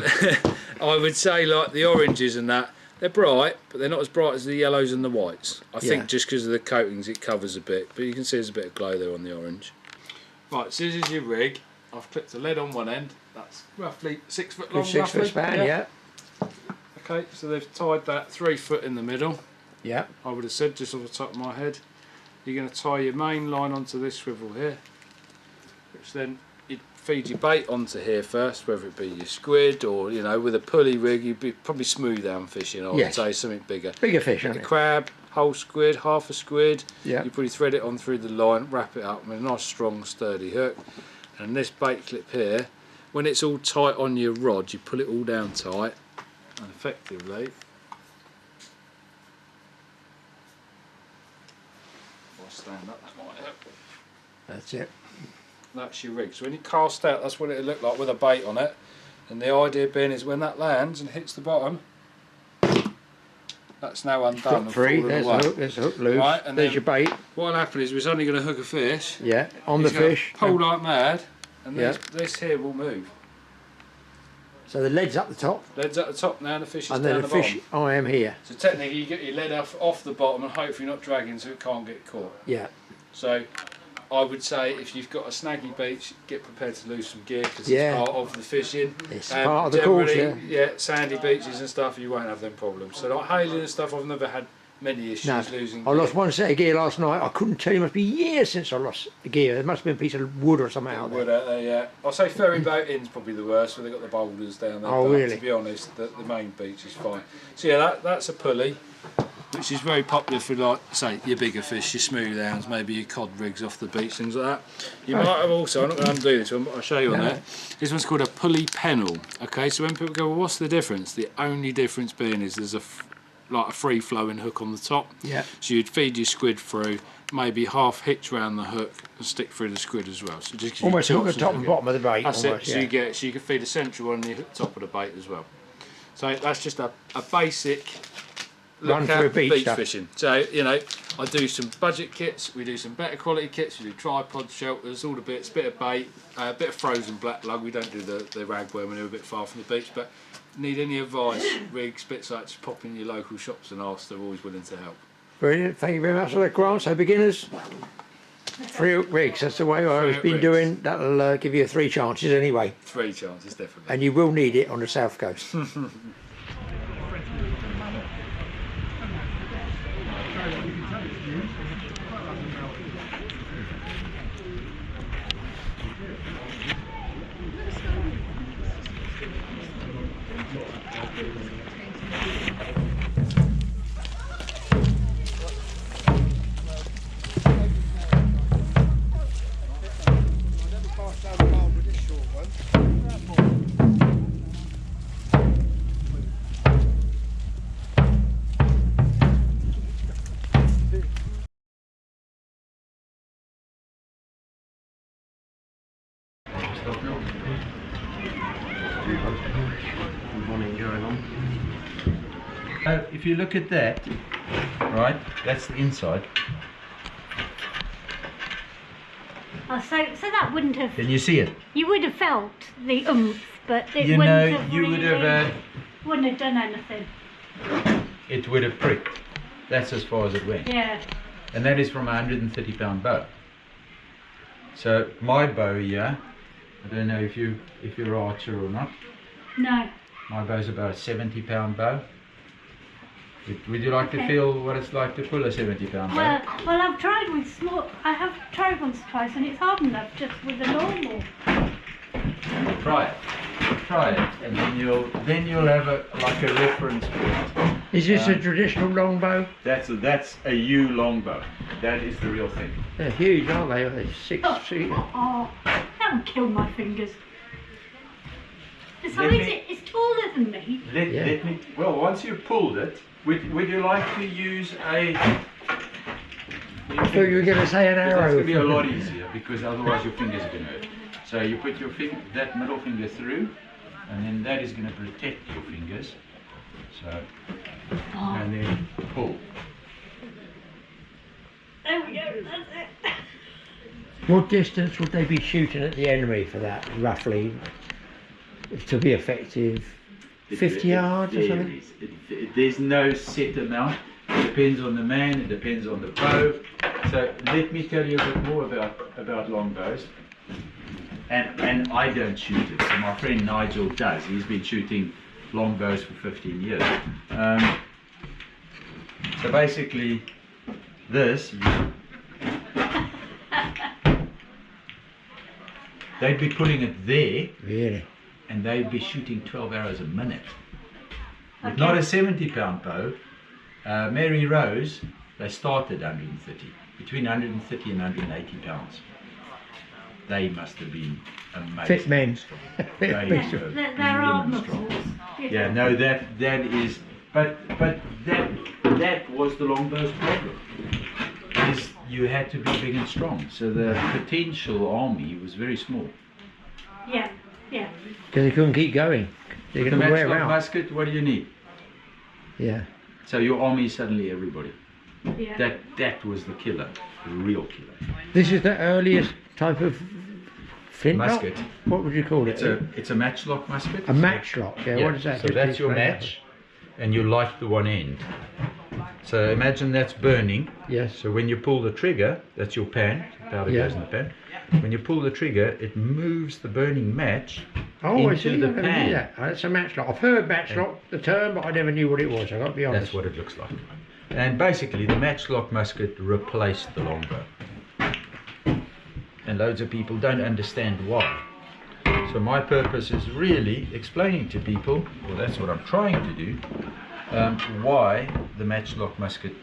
I would say, like, the oranges and that, they're bright, but they're not as bright as the yellows and the whites. I think just because of the coatings it covers a bit, but you can see there's a bit of glow there on the orange. Right, so this is your rig. I've clipped the lead on one end. That's roughly 6 foot long. 6 foot span, yeah. Okay, so they've tied that 3 foot in the middle. Yeah. I would have said, just off the top of my head. You're going to tie your main line onto this swivel here, which then you'd feed your bait onto here first, whether it be your squid or, you know, with a pulley rig, you'd be probably smooth down fishing, I would say, something bigger. Bigger fish, a crab, whole squid, half a squid, yeah. You probably thread it on through the line, wrap it up with a nice strong sturdy hook. And this bait clip here, when it's all tight on your rod, you pull it all down tight, and effectively, if I stand up, that might help. That's it. That's your rig. So when you cast out, that's what it'll look like with a bait on it. And the idea being is when that lands and hits the bottom, that's now undone. Hook free, there's a hook, there's a hook loose, right, and there's your bait. What'll happen is we're only going to hook a fish. Yeah, on the fish. Pull like mad, and this here will move. So the lead's up the top. Lead's at the top now, the fish is and down then the fish, bottom. I am here. So technically you get your lead off the bottom and hopefully not dragging so it can't get caught. Yeah. So I would say if you've got a snaggy beach, get prepared to lose some gear because it's part of the fishing. It's part of the course, yeah, sandy beaches and stuff, you won't have them problems. So like hailing and stuff, I've never had many issues losing gear. I lost one set of gear last night. I couldn't tell you, it must be years since I lost the gear. There must have been a piece of wood or something out there. Wood out there, yeah. I'll say ferry boat in's probably the worst, where they've got the boulders down there. Oh, but really? to be honest, the main beach is fine. So yeah, that's a pulley, which is very popular for, like, say, your bigger fish, your smooth hounds, maybe your cod rigs off the beach, things like that. You might have also, I'm not going to undo this one, but I'll show you on there. This one's called a pulley pennel. Okay, so when people go, well, what's the difference? The only difference being is there's a free flowing hook on the top. Yeah. So you'd feed your squid through, maybe half hitch round the hook and stick through the squid as well. So just almost hook the top and bottom of the bait. That's almost, it. So you can feed a central one on the top of the bait as well. So that's just a basic run through beach fishing. So, you know, I do some budget kits, we do some better quality kits, we do tripods, shelters, all the bits, bit of bait, a bit of frozen black lug. We don't do the ragworm when they're a bit far from the beach, but need any advice, rigs, bits like that, just pop in your local shops and ask, they're always willing to help. Brilliant, thank you very much for that, Grant. So beginners, 3 hook rigs, that's the way I've always been doing. That'll give you 3 chances anyway. 3 chances, definitely. And you will need it on the south coast. If you look at that, right, that's the inside. Oh, so that wouldn't have. Can you see it? You would have felt the oomph, but it You wouldn't know, have. you really, would have. wouldn't have done anything. It would have pricked. That's as far as it went. Yeah. And that is from a 130-pound bow. So my bow here, I don't know if you're an archer or not. No. My bow's about a 70-pound bow. Would you like to feel what it's like to pull a 70-pound bow? Well, I've tried with small. I have tried once or twice, and it's hard enough just with a normal. Try it, and then you'll have like a reference point. Is this a traditional longbow? That's a U longbow. That is the real thing. They're huge, aren't they? They're 6 feet. Oh, that would kill my fingers. Besides, it's taller than me. Let me. Well, once you've pulled it, would you like to use a? I thought you were going to say an arrow. That's going to be a lot easier because otherwise your fingers are going to hurt. So you put your that middle finger through, and then that is going to protect your fingers. So, and then pull. There we go, that's it. What distance would they be shooting at the enemy for that, roughly, to be effective? 50 yards or something? There's no set amount. It depends on the man, it depends on the bow. So let me tell you a bit more about longbows. And I don't shoot it. So my friend Nigel does. He's been shooting longbows for 15 years. So basically, this, they'd be putting it there, Really? and they'd be shooting 12 arrows a minute. With not a 70-pound bow, Mary Rose, they started 130, between 130 and 180 pounds. They must have been amazing. Fit men. They Yeah, were they're arm really strong. muscles. Yeah, no, that is, but that was the longbow's problem. Is you had to be big and strong, so the potential army was very small. Yeah, yeah. Because they couldn't keep going. They're The going to wear matchlock out. musket, what do you need? Yeah. So your army is suddenly everybody. Yeah. That was the killer, the real killer. This is the earliest type of flintlock? Musket. What would you call it? It's a matchlock musket. A matchlock, yeah. What is that? So Just that's your explain match, and you light the one end. So imagine that's burning. that. Yes. So when you pull the trigger, that's your pan, powder Yeah. goes in the pan. When you pull the trigger, it moves the burning match Oh, I into see. I the never knew pan. that. Oh, that's a matchlock. I've heard matchlock, the term, but I never knew what it was. I got to be honest. That's what it looks like. And basically the matchlock musket replaced the longbow. And loads of people don't understand why. So my purpose is really explaining to people, well that's what I'm trying to do, why the matchlock musket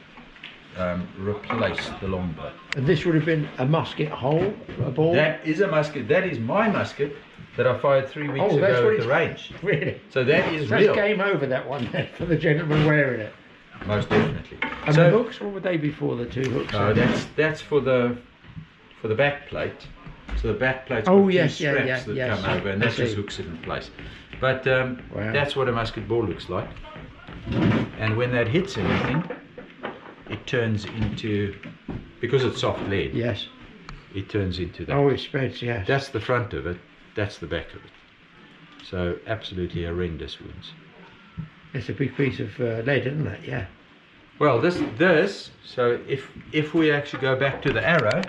replaced the longbow. And this would have been a musket hole, a ball. That is a musket, that is my musket that I fired 3 weeks Oh, that's ago what at the range. Really? So that is That's real, game over, that one, then, for the gentleman wearing it. most definitely. And So- the hooks, what would they be for, the two hooks? That's for the back plate. So the back plate's Oh, got yes, two yeah, straps yeah, that yes, come over, and I that just see. hooks it in place. But Wow. that's what a musket ball looks like. And when that hits anything, it turns into, because it's soft lead, Yes. it turns into that. Oh, it spreads, yes. That's the front of it. That's the back of it. So absolutely horrendous wounds. It's a big piece of lead, isn't it? Yeah. Well, so if we actually go back to the arrow,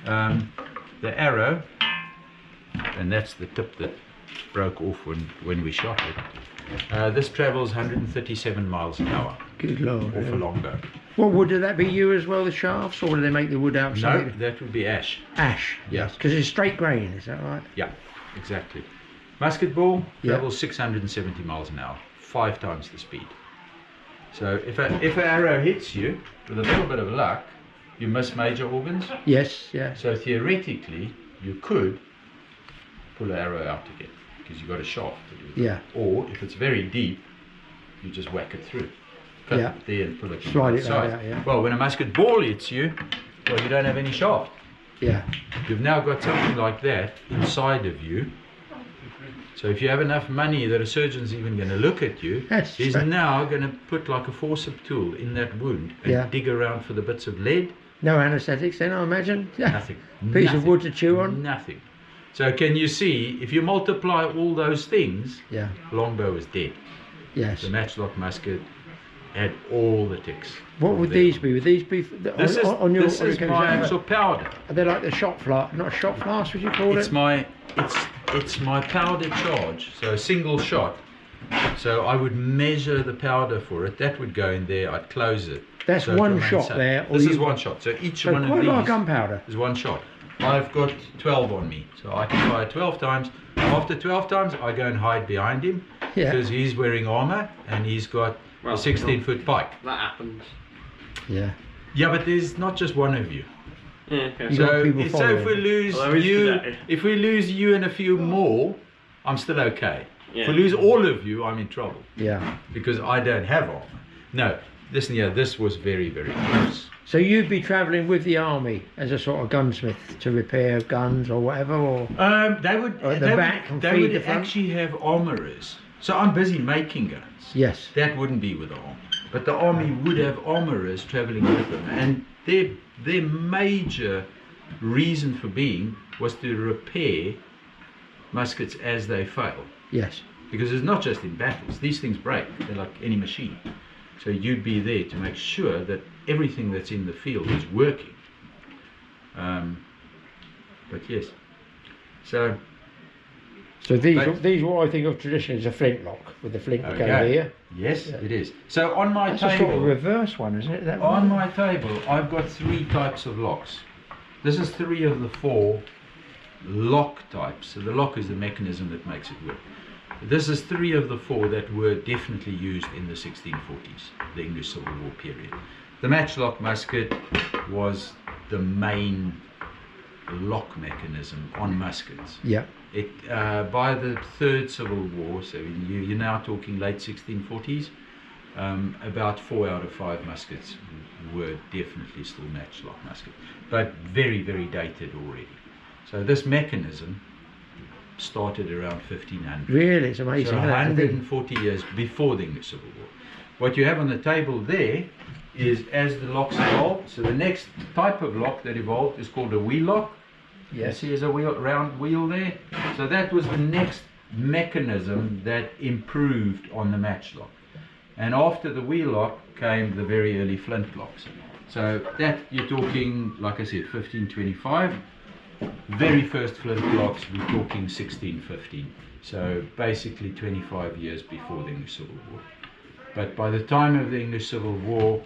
and that's the tip that broke off when we shot it. This travels 137 miles an hour Good Lord. off a longbow. What wood, did that be you as well, the shafts, or do they make the wood out of No, something? that would be ash. Ash. Yeah. Because it's straight grain, is that right? Yeah, exactly. Musket ball Yeah. travels 670 miles an hour, 5 times the speed. So if an arrow hits you, with a little bit of luck, you miss major organs. Yes, yes. So theoretically, you could pull an arrow out again, because you've got a shaft to do that. Yeah. Or if it's very deep, you just whack it through. Cut Yeah. it there and pull it from Slide the it side. out, yeah. Well, when a musket ball hits you, well, you don't have any shaft. Yeah. You've now got something like that inside of you. So if you have enough money that a surgeon's even going to look at you, That's he's right. now going to put like a forceps tool in that wound and Yeah. dig around for the bits of lead. No anaesthetics then, I imagine? Yeah. Nothing. Piece Nothing. of wood to chew on? Nothing. So can you see, if you multiply all those things, Yeah. longbow is dead. Yes. The matchlock musket had all the ticks. What would There. these be? Would these be This is, on your... this on is your my camera? actual powder. Are they like the shot flask? Not shot flask, would you call It's it? my powder charge. So a single shot. So I would measure the powder for it. That would go in there. I'd close it. That's so it one remains shot safe. there, or This is you- one shot. So each So one of quite these like gunpowder. is one shot. I've got 12 on me, so I can fire 12 times. After 12 times, I go and hide behind him Yeah. because he's wearing armor and he's got a 16-foot pike. That happens. Yeah. Yeah, but there's not just one of you. Yeah, okay. You got So, people so if following. we lose Well, there is you, today. if we lose you and a few more, I'm still okay. If we Yeah. lose all of you, I'm in trouble Yeah. because I don't have armor. No, listen here, this was very, very close. So you'd be travelling with the army as a sort of gunsmith to repair guns or whatever, or... They would, Or at the they back would, and they feed would the front? actually have armourers. So I'm busy making guns. Yes. That wouldn't be with the army. But the army would have armourers travelling with them. And their major reason for being was to repair muskets as they fail. Yes. Because it's not just in battles. These things break. They're like any machine. So you'd be there to make sure that everything that's in the field is working. But yes. So So these what I think of traditionally as a flintlock with the flint that go here. Yes, it is. So on my That's table, a sort of reverse one, isn't it? That one? on my table, I've got 3 types of locks. This is 3 of the 4 lock types. So the lock is the mechanism that makes it work. This is 3 of the 4 that were definitely used in the 1640s, the English Civil War period. The matchlock musket was the main lock mechanism on muskets. Yeah. It by the Third Civil War, so you're now talking late 1640s, about 4 out of 5 muskets were definitely still matchlock muskets, but very, very dated already. So this mechanism started around 1500. Really, it's amazing. So isn't it? 140 years before the English Civil War. What you have on the table there is as the locks evolved. So the next type of lock that evolved is called a wheel lock. Yes. You see, there's a round wheel there. So that was the next mechanism that improved on the matchlock. And after the wheel lock came the very early flint locks. So that you're talking, like I said, 1525. Very first flint locks, we're talking 1615. So basically 25 years before the English Civil War. But by the time of the English Civil War,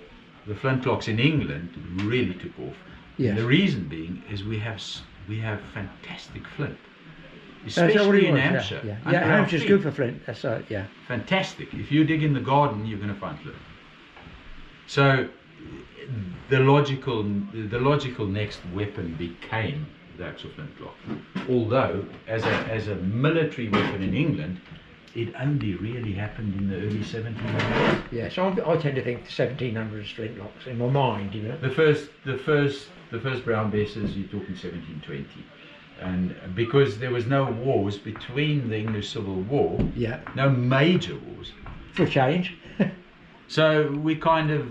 the flintlocks in England really took off. Yes. The reason being is we have fantastic flint, That's what especially it in was, Hampshire. Yeah, Under our Hampshire's feet. good for flint. That's yeah. Fantastic. If you dig in the garden, you're going to find flint. So the logical next weapon became the actual flintlock. Although as a military weapon in England, it only really happened in the early 1700s. Yeah, so I tend to think 1700s flintlocks in my mind, you know. The first brown bases, you're talking 1720, and because there was no wars between the English Civil War, Yeah. no major wars, For change. so we kind of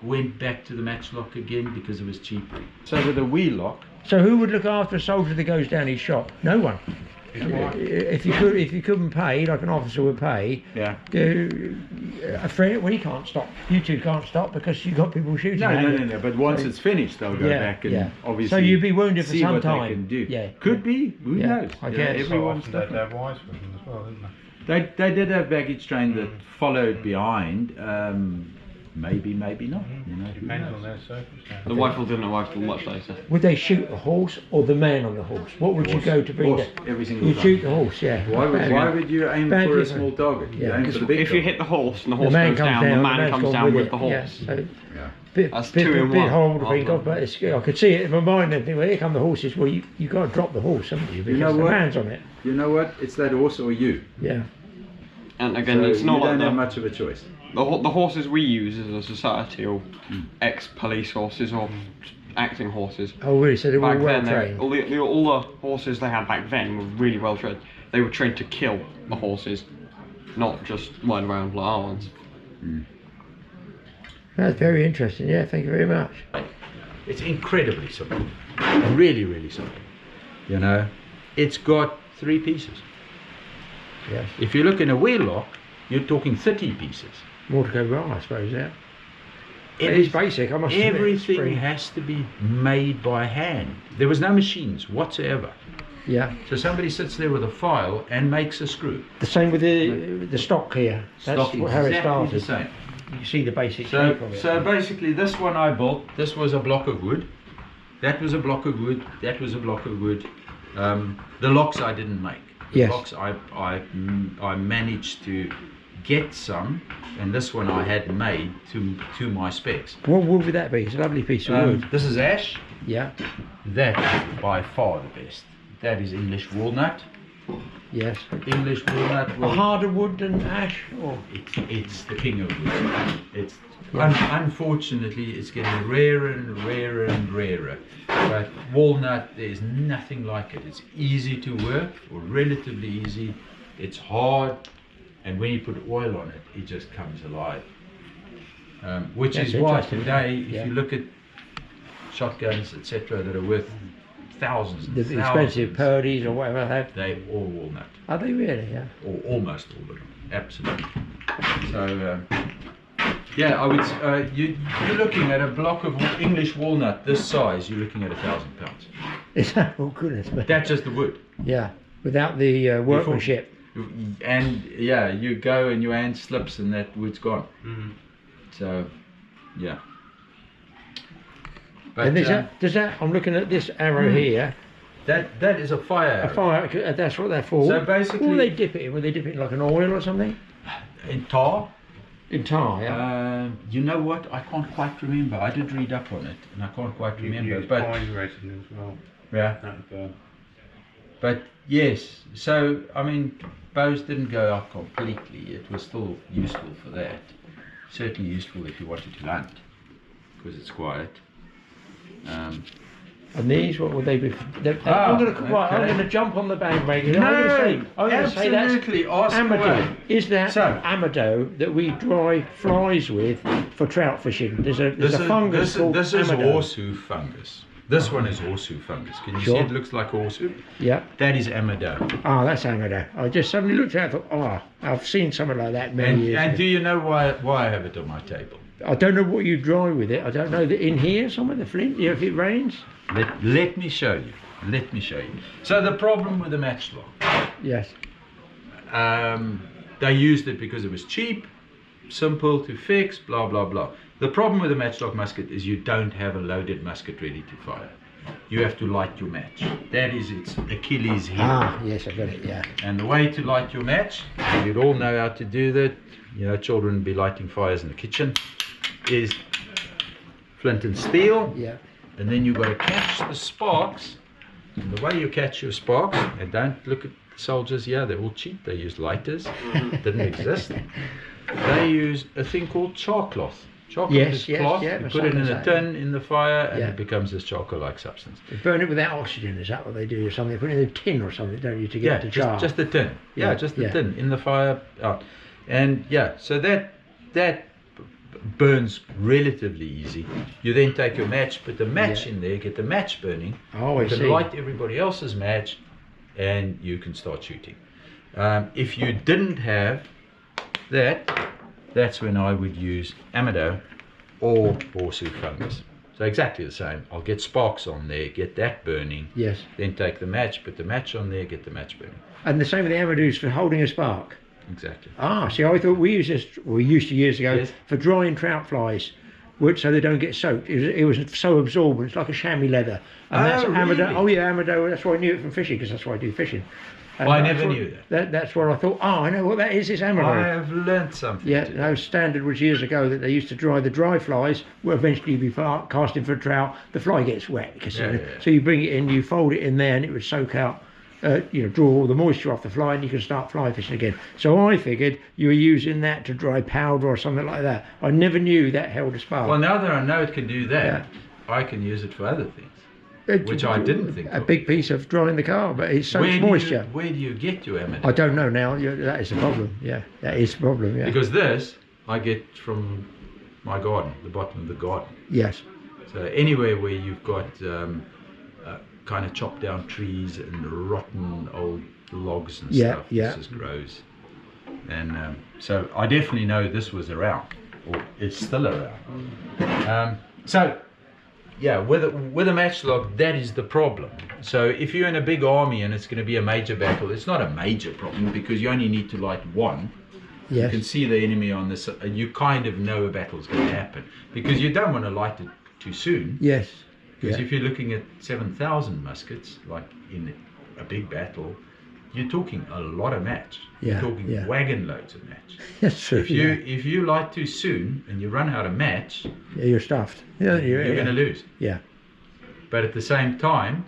went back to the matchlock again because it was cheaper. So with a wheel lock, So who would look after a soldier that goes down his shop? No one. If you couldn't pay, like an officer would pay, yeah. A friend, well, he can't stop. You two can't stop because you've got people shooting. at you. No. But once it's finished, they'll go Yeah, back and yeah. obviously. So you'd be wounded for see some what time. they can do. Yeah. Could be. Who Yeah, knows? I You guess. know, So everyone's They different. have wives with them as well, didn't they? They did have baggage train that followed behind. Maybe not. You know, who Depends knows? on their circumstances. The rifle didn't arrive till much later. would they shoot the horse or the man on the horse? What would you go to bring? Horse, every single You time. shoot the horse, yeah. Why would you aim Bad for a difference. small target? You Yeah. aim for the big If you target. hit the horse and the The horse man goes comes down, down, the man man's comes gone down with it. the Yeah, horse. so Yeah. That's bit 2 in bit 1. horrible to think of, but I could see it in my mind and think, well, here come the horses. Well, you got to drop the horse, haven't you? Because know the what? man's on it. You know what? It's that horse or you. Yeah. And again, So it's not you don't like have much of a choice. the horses we use as a society, or ex-police horses or acting horses. Oh, really? So they were Back well then, trained. all the horses they had back then were really well trained. They were trained to kill the horses, not just ride around like our ones. That's very interesting. Yeah, thank you very much. It's incredibly simple. Really, really simple. You know, it's got 3 pieces. Yes. If you look in a wheel lock, you're talking 30 pieces. More to go wrong, I suppose. Yeah. It is basic. I must admit, Everything spring. has to be made by hand. There was no machines whatsoever. Yeah. So somebody sits there with a file and makes a screw. The same with the stock here. That's Stock how it exactly started. the same. You can see the basic So, shape of it. so basically this one I built, this was a block of wood. That was a block of wood. That was a block of wood. The locks I didn't make. The Yes. locks I managed to get some, and this one I had made to my specs. What wood would that be? It's a lovely piece of wood. This is ash. Yeah. That is by far the best. That is English walnut. Yes. English walnut. A Will, harder wood than ash? Or it's the king of wood. It's unfortunately it's getting rarer and rarer and rarer. But walnut, there's nothing like it. It's easy to work, or relatively easy. It's hard, and when you put oil on it, it just comes alive. Which That's is why interesting. today, if Yeah. you look at shotguns, etc., that are worth thousands, and the expensive thousands, purdies or whatever they have. they all walnut. Are they really? Yeah. Or almost all of them, absolutely. So, yeah, I would. You're looking at a block of English walnut this size. You're looking at £1,000. Is that? Oh goodness me. That's just the wood. Yeah. Without the workmanship. And yeah, you go and your hand slips and that wood's gone. So, yeah. But, And does that? I'm looking at this arrow here. That is a fire arrow. A fire. That's what they're for. So basically, what will they dip it in? Will they dip it in like an oil or something? In tar. In tar, yeah. You know what? I can't quite remember. I did read up on it, and I can't quite remember. But pine resin as well. yeah. That'd burn. But yes, so I mean, bows didn't go out completely. It was still useful for that. Certainly useful if you wanted to hunt, because it's quiet. And these, what would they be? I'm going to jump on the bandwagon. I'm going to say that's Amado. Is that Amado that we dry flies with for trout fishing? There's a fungus called This is Amado. horseshoe fungus. This one is horseshoe fungus. Can you see it looks like horseshoe? Yeah. That is Amado. Oh, that's Amado. I just suddenly looked at it and thought, I've seen something like that many years ago. And do you know why I have it on my table? I don't know what you dry with it. I don't know that in here, somewhere the flint, if it rains. Let me show you. Let me show you. So the problem with the matchlock. Yes. They used it because it was cheap, simple to fix, blah blah blah. The problem with a matchlock musket is you don't have a loaded musket ready to fire. You have to light your match. That is its Achilles heel. Ah, yes, I got it, yeah. And the way to light your match, you'd all know how to do that. You know, children be lighting fires in the kitchen, is flint and steel. Yeah. And then you've got to catch the sparks. And the way you catch your sparks, and don't look at the soldiers here, they're all cheap. They use lighters, didn't exist. They use a thing called char cloth. Char cloth is cloth, you put it in a tin in the fire and it becomes this charcoal-like substance. They burn it without oxygen, is that what they do? Or something? They put it in a tin or something, don't you, to get the char? Just the tin. Yeah, just the tin in the fire. And yeah, so that burns relatively easy. You then take your match, put the match in there, get the match burning. Oh, you can light everybody else's match and you can start shooting. If you didn't have that, that's when I would use Amado or horseshoe fungus. So exactly the same. I'll get sparks on there, get that burning. Yes. Then take the match, put the match on there, get the match burning. And the same with the Amado's for holding a spark. Exactly. Ah, see, I thought we used to years ago for drying trout flies, so they don't get soaked. It was so absorbent, it's like a chamois leather. And that's Amado. Really? Oh yeah, Amado. That's why I knew it from fishing, because that's why I do fishing. And I never knew that. That's what I thought. Oh, I know what that is. It's Amado. I have learnt something. Yeah, no, standard was years ago that they used to dry the dry flies. Will eventually be casting for a trout. The fly gets wet, so you bring it in, you fold it in there, and it would soak out. Draw all the moisture off the fly, and you can start fly fishing again. So I figured you were using that to dry powder or something like that. I never knew that held a spark. Well, now that I know it can do that, I can use it for other things, which I didn't think of. A big piece of drying the car, but it soaks moisture. Where do you get your Amado? I don't know now. That is the problem. Yeah, that is the problem. Yeah. Because this I get from my garden, the bottom of the garden. Yes. So anywhere where you've got kind of chopped down trees and rotten old logs and stuff, this just grows. And so I definitely know this was around, or it's still around. So yeah, with a matchlock, that is the problem. So if you're in a big army and it's going to be a major battle, it's not a major problem because you only need to light one. You can see the enemy on this, you kind of know a battle's going to happen, because you don't want to light it too soon. Yes. Because if you're looking at 7,000 muskets, like in a big battle, you're talking a lot of match. You're talking wagon loads of match. That's true. If you light too soon and you run out of match, you're stuffed. You're going to lose. Yeah. But at the same time,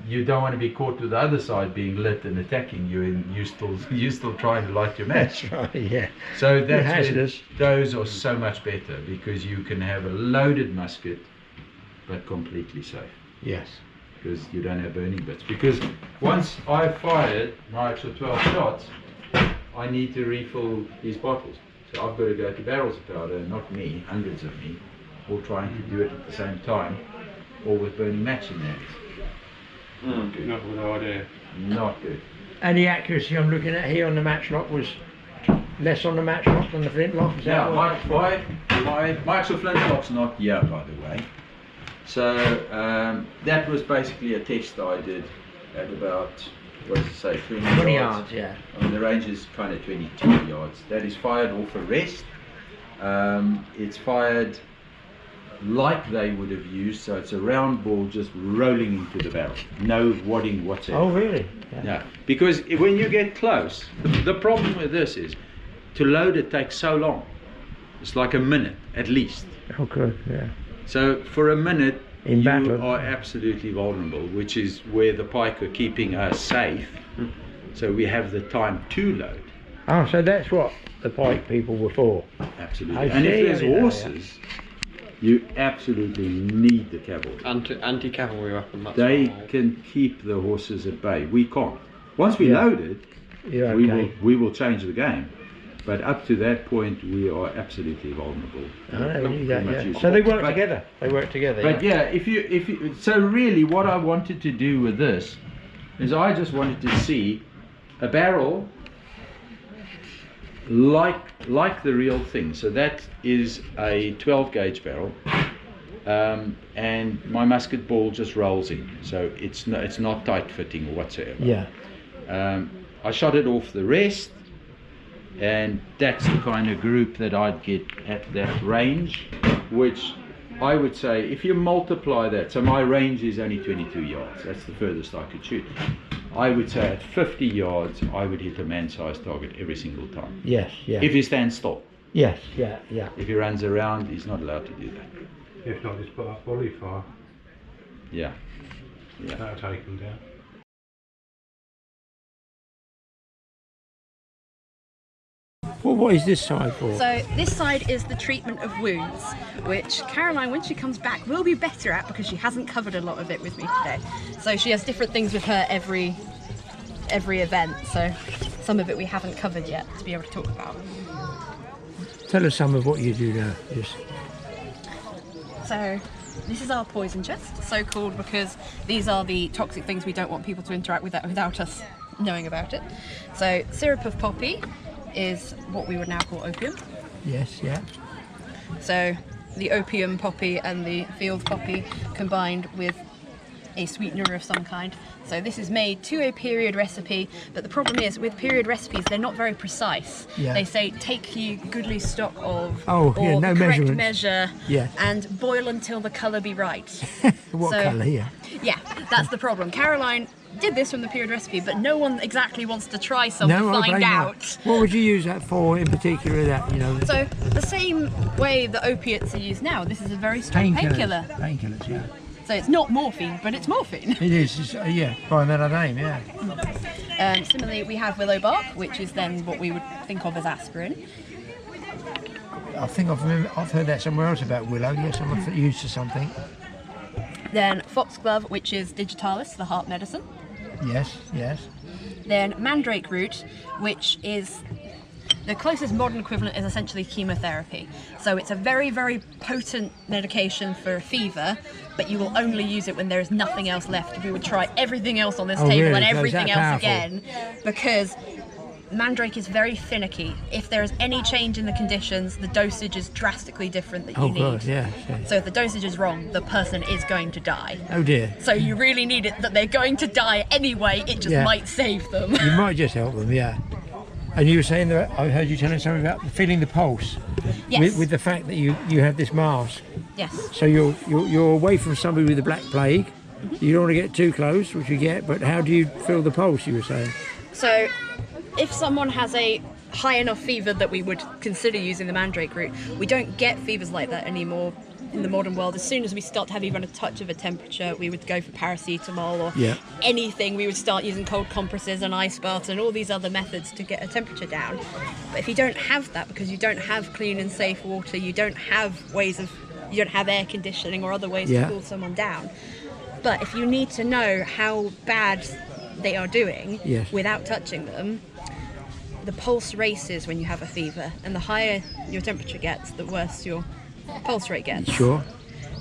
you don't want to be caught with the other side being lit and attacking you, and you still trying to light your match. That's right. Yeah. So those are so much better, because you can have a loaded musket but completely safe. Yes. Because you don't have burning bits. Because once I've fired my extra 12 shots, I need to refill these bottles. So I've got to go to barrels of powder, not me, hundreds of me, all trying to do it at the same time, all with burning match in there. Not good. Not a good idea. Not good. And the accuracy I'm looking at here on the matchlock was less on the matchlock than the flintlock? Yeah, my actual flintlock's not here, by the way. So that was basically a test I did at about, what does it say, 20 20 yards. yards, yeah. I mean, the range is kind of 22 yards. That is fired off a rest. It's fired like they would have used, so it's a round ball just rolling into the barrel. No wadding whatsoever. Oh, really? Yeah, because when you get close, the problem with this is to load it takes so long. It's like a minute at least. Oh, good, yeah. So for a minute, In you battle. are absolutely vulnerable, which is where the pike are keeping us safe. So we have the time to load. Oh, so that's what the pike people were for. Absolutely. I And if see, there's I mean, horses, you absolutely need the cavalry. Anti-cavalry weapon. That's They what can keep the horses at bay. We can't. Once we Yeah. load it, Yeah, we will change the game. But up to that point, we are absolutely vulnerable. Oh, they knew that, Pretty much yeah. useful. So they work But- together. They work together. But yeah, if you, so really what I wanted to do with this is I just wanted to see a barrel like the real thing. So that is a 12 gauge barrel, and my musket ball just rolls in. So it's not tight fitting or whatsoever. Yeah. I shot it off the rest, and that's the kind of group that I'd get at that range, which I would say if you multiply that, so my range is only 22 yards, that's the furthest I could shoot. I would say at 50 yards I would hit a man-sized target every single time. Yes, yeah. If he stands still. Yes, yeah, yeah. If he runs around, he's not allowed to do that. If not, just put up volley fire. Yeah. That'll take them down. Well, what is this side for? So this side is the treatment of wounds, which Caroline, when she comes back, will be better at because she hasn't covered a lot of it with me today. So she has different things with her every event. So some of it we haven't covered yet to be able to talk about. Tell us some of what you do now. Just. So this is our poison chest, so called because these are the toxic things we don't want people to interact with without us knowing about it. So syrup of poppy is what we would now call opium. Yes, yeah. So the opium poppy and the field poppy combined with a sweetener of some kind. So this is made to a period recipe, but the problem is with period recipes they're not very precise. Yeah. They say take you goodly stock of Oh, or yeah, no the correct measurements. measure Yeah. and boil until the colour be right. What So- colour here? Yeah, that's the problem. Caroline did this from the period recipe, but no one exactly wants to try some to I find blame out. that. What would you use that for in particular? That you know. So the same way the opiates are used now, this is a very strong painkiller. Painkillers, yeah. So it's not morphine, but it's morphine. It is, it's, yeah, by another name, yeah. Similarly, we have willow bark, which is then what we would think of as aspirin. I think I've heard that somewhere else about willow. Yes, I'm used to something. Then foxglove, which is digitalis, the heart medicine. Yes, yes. Then mandrake root, which is the closest modern equivalent is essentially chemotherapy. So it's a very, very potent medication for fever, but you will only use it when there is nothing else left. We would try everything else on this table really? and So is everything that else powerful? again, because mandrake is very finicky. If there is any change in the conditions, the dosage is drastically different that you Oh, need. God, yeah. So if the dosage is wrong, the person is going to die. Oh dear. So you really need it that they're going to die anyway, it just Yeah. might save them. You might just help them, yeah. And you were saying that I heard you telling something about feeling the pulse. Yes. With the fact that you have this mask, Yes. so you're away from somebody with the black plague. You don't want to get too close, which you get. But how do you feel the pulse? You were saying. So if someone has a high enough fever that we would consider using the mandrake root, we don't get fevers like that anymore in the modern world. As soon as we start to have even a touch of a temperature, we would go for paracetamol or Yeah. anything. We would start using cold compresses and ice baths and all these other methods to get a temperature down. But if you don't have that, because you don't have clean and safe water, you don't have air conditioning or other ways Yeah. to cool someone down. But if you need to know how bad they are doing Yes. without touching them, the pulse races when you have a fever, and the higher your temperature gets, the worse your pulse rate gets. Sure.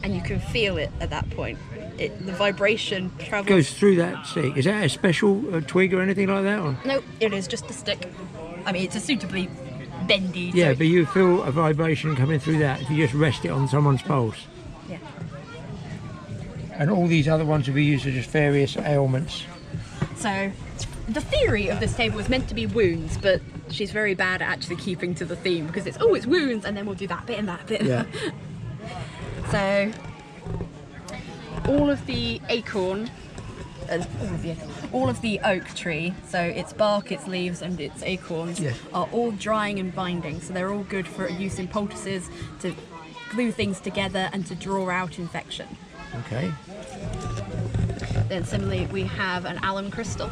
And you can feel it at that point. The vibration travels. Goes through that stick. Is that a special twig or anything like that? Or? No, it is just a stick. I mean, it's a suitably bendy. Yeah, so but you feel a vibration coming through that if you just rest it on someone's pulse. yeah. And all these other ones will be used for just various ailments. So the theory of this table was meant to be wounds, but she's very bad at actually keeping to the theme because it's wounds, and then we'll do that bit and that bit. Yeah. So all of the acorn, all of the oak tree, so its bark, its leaves and its acorns, Yes. are all drying and binding, so they're all good for use in poultices to glue things together and to draw out infection. Okay. Then similarly we have an alum crystal.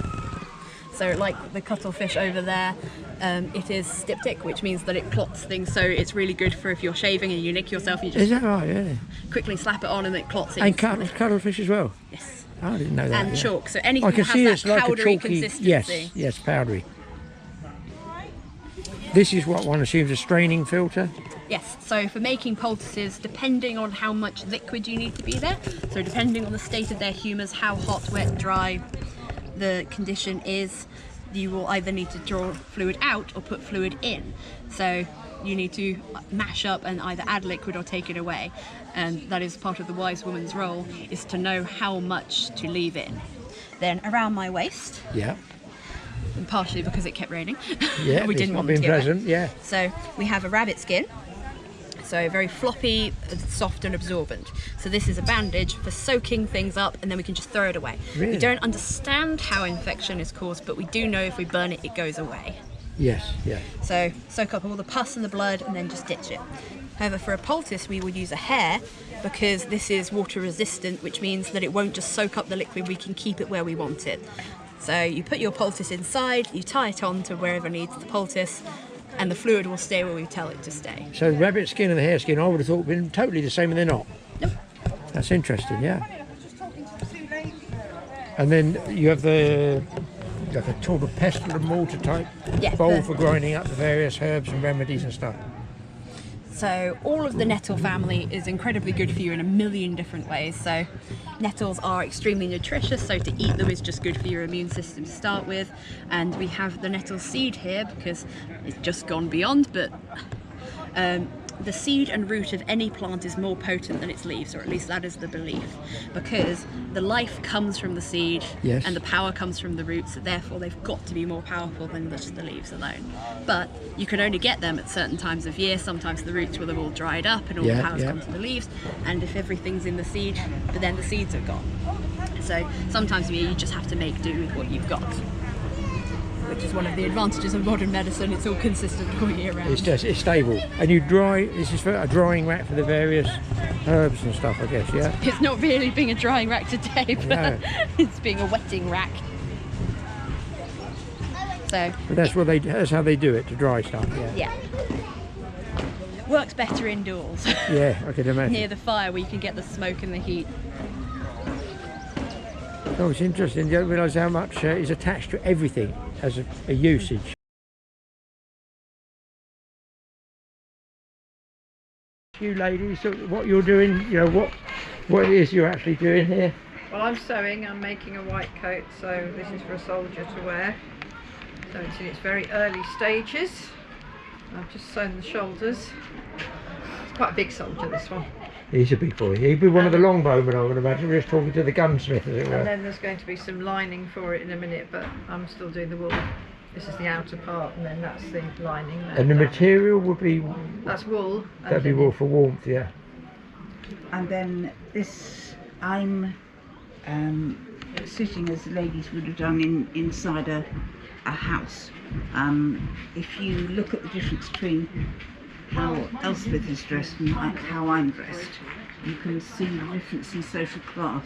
So like the cuttlefish over there, it is styptic, which means that it clots things, so it's really good for if you're shaving and you nick yourself, you Is just that right? Really? quickly slap it on and it clots it. And cuttlefish as well. Yes. Oh, I didn't know that. And yeah. chalk, so anything I can that see has it's that like a powdery chalky. consistency. Yes, powdery. This is what one assumes a straining filter. Yes, so for making poultices, depending on how much liquid you need to be there, so depending on the state of their humours, how hot, wet, dry the condition is, you will either need to draw fluid out or put fluid in. So you need to mash up and either add liquid or take it away. And that is part of the wise woman's role, is to know how much to leave in. Then around my waist, Yeah. and partially because it kept raining, Yeah. we it's didn't not want been to get wet. pleasant. Yeah. So we have a rabbit skin, so very floppy, soft and absorbent. So this is a bandage for soaking things up and then we can just throw it away. Really? We don't understand how infection is caused, but we do know if we burn it, it goes away. Yes. Yeah. So soak up all the pus and the blood and then just ditch it. However, for a poultice we would use a hair because this is water resistant, which means that it won't just soak up the liquid, we can keep it where we want it. So you put your poultice inside, you tie it on to wherever needs the poultice, and the fluid will stay where we tell it to stay. So the rabbit skin and the hare skin, I would have thought been totally the same, and they're not. Nope. That's interesting. Yeah. And then you have the like a sort of pestle and mortar type Yeah, bowl for grinding up the various herbs and remedies and stuff. So all of the nettle family is incredibly good for you in a million different ways. So nettles are extremely nutritious, so to eat them is just good for your immune system to start with. And we have the nettle seed here because it's just gone beyond, but the seed and root of any plant is more potent than its leaves, or at least that is the belief, because the life comes from the seed. Yes. And the power comes from the roots, so therefore they've got to be more powerful than just the leaves alone. But you can only get them at certain times of year. Sometimes the roots will have all dried up and all the powers come to the leaves, and if everything's in the seed, but then the seeds are gone. So sometimes you just have to make do with what you've got, which is one of the advantages of modern medicine. It's all consistent all year round. It's stable. And you dry, this is for a drying rack for the various herbs and stuff, I guess, yeah? It's not really being a drying rack today, but No. it's being a wetting rack. So But that's how they do it, to dry stuff, yeah. yeah, works better indoors. Yeah, I can imagine. Near the fire where you can get the smoke and the heat. Oh, it's interesting. You don't realise how much is attached to everything as a usage. You ladies, so what you're doing, you know, what it is you're actually doing here? Well, I'm sewing, I'm making a white coat, so this is for a soldier to wear. So it's in its very early stages. I've just sewn the shoulders. It's quite a big soldier, this one. He's a big boy. He'd be one of the longbowmen, I would imagine. We're just talking to the gunsmith, as it were. And then there's going to be some lining for it in a minute, but I'm still doing the wool. This is the outer part, and then that's the lining. And the material would be... That's wool. That'd be wool for warmth, yeah. And then this, I'm sitting as the ladies would have done inside a house. If you look at the difference between how Elspeth is dressed and how I'm dressed, you can see the difference in social class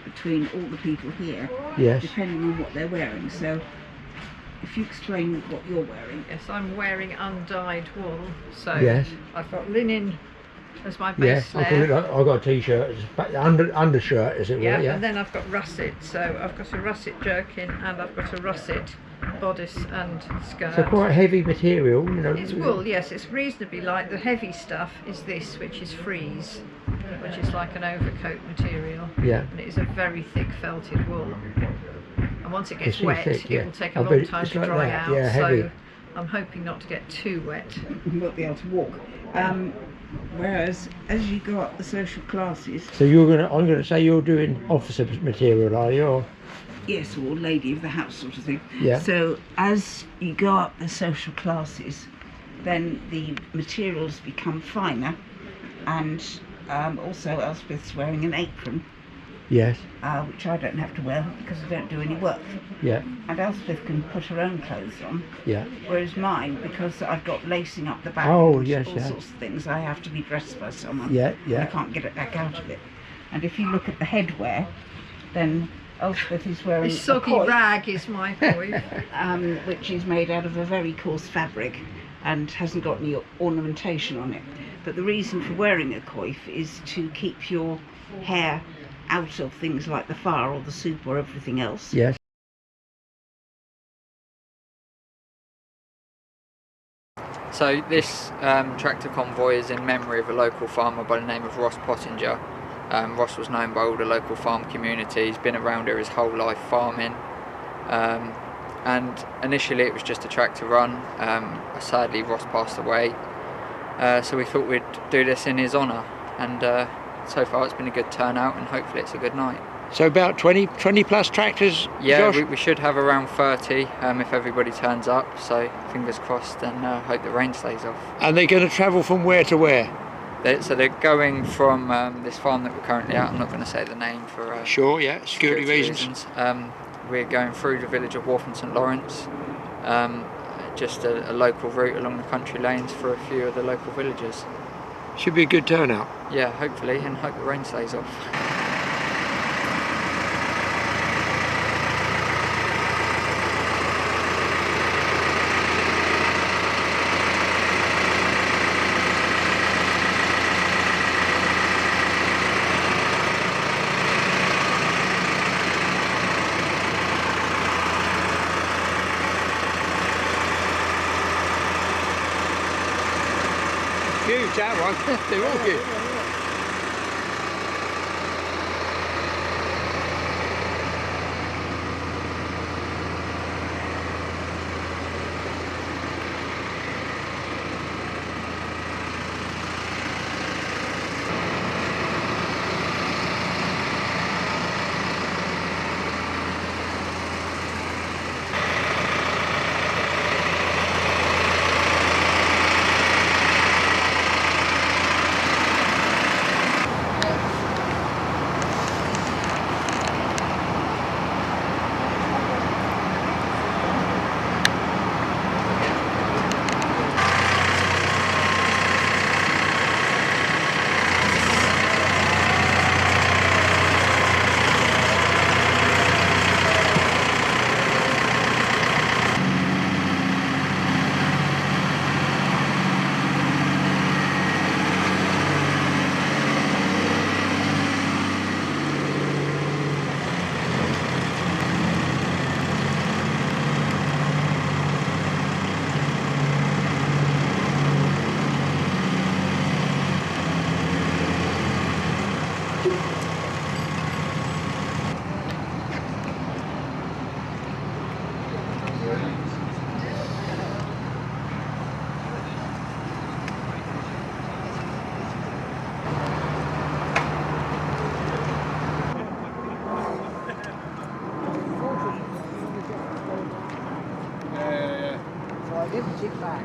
between all the people here, Yes. depending on what they're wearing. So if you explain what you're wearing. Yes, I'm wearing undyed wool, so Yes. I've got linen as my Yeah, base I call it, layer. I've got a t-shirt, it's undershirt, as it were, Yeah, yeah. and then I've got russet, so I've got a russet jerkin and I've got a russet bodice and skirt. So quite heavy material, you know. It's wool, yes, it's reasonably light. The heavy stuff is this, which is frieze, which is like an overcoat material. Yeah. And it is a very thick felted wool. And once it gets It's really wet, thick, yeah. it will take a I long bet time it's to like dry that, out. yeah, heavy. So I'm hoping not to get too wet. You won't be able to walk. Whereas as you go up the social classes, So I'm gonna say you're doing officer material, are you? Or Yes, or lady of the house sort of thing. Yeah. So as you go up the social classes, then the materials become finer, and also Elspeth's wearing an apron, Yes. which I don't have to wear because I don't do any work. Yeah. And Elspeth can put her own clothes on, Yeah. whereas mine, because I've got lacing up the back Oh, and yes, all yeah. sorts of things, I have to be dressed by someone. Yeah, I yeah. can't get it back out of it. And if you look at the headwear, then Elspeth is wearing This a soggy coif, rag is my coif. which is made out of a very coarse fabric and hasn't got any ornamentation on it. But the reason for wearing a coif is to keep your hair out of things like the fire or the soup or everything else. Yes. So this tractor convoy is in memory of a local farmer by the name of Ross Pottinger. Ross was known by all the local farm community. He's been around here his whole life farming, and initially it was just a tractor run. Sadly Ross passed away, so we thought we'd do this in his honour, and so far it's been a good turnout, and hopefully it's a good night. So about 20 plus tractors, Yeah, Josh? we should have around 30 if everybody turns up, so fingers crossed, and hope the rain stays off. And they're going to travel from where to where? So they're going from this farm that we're currently at. I'm not going to say the name for Sure, yeah, security reasons. We're going through the village of Wharf and St Lawrence, just a local route along the country lanes for a few of the local villages. Should be a good turnout. Yeah, hopefully, and hope the rain stays off. Huge, that one. They're all good. It back.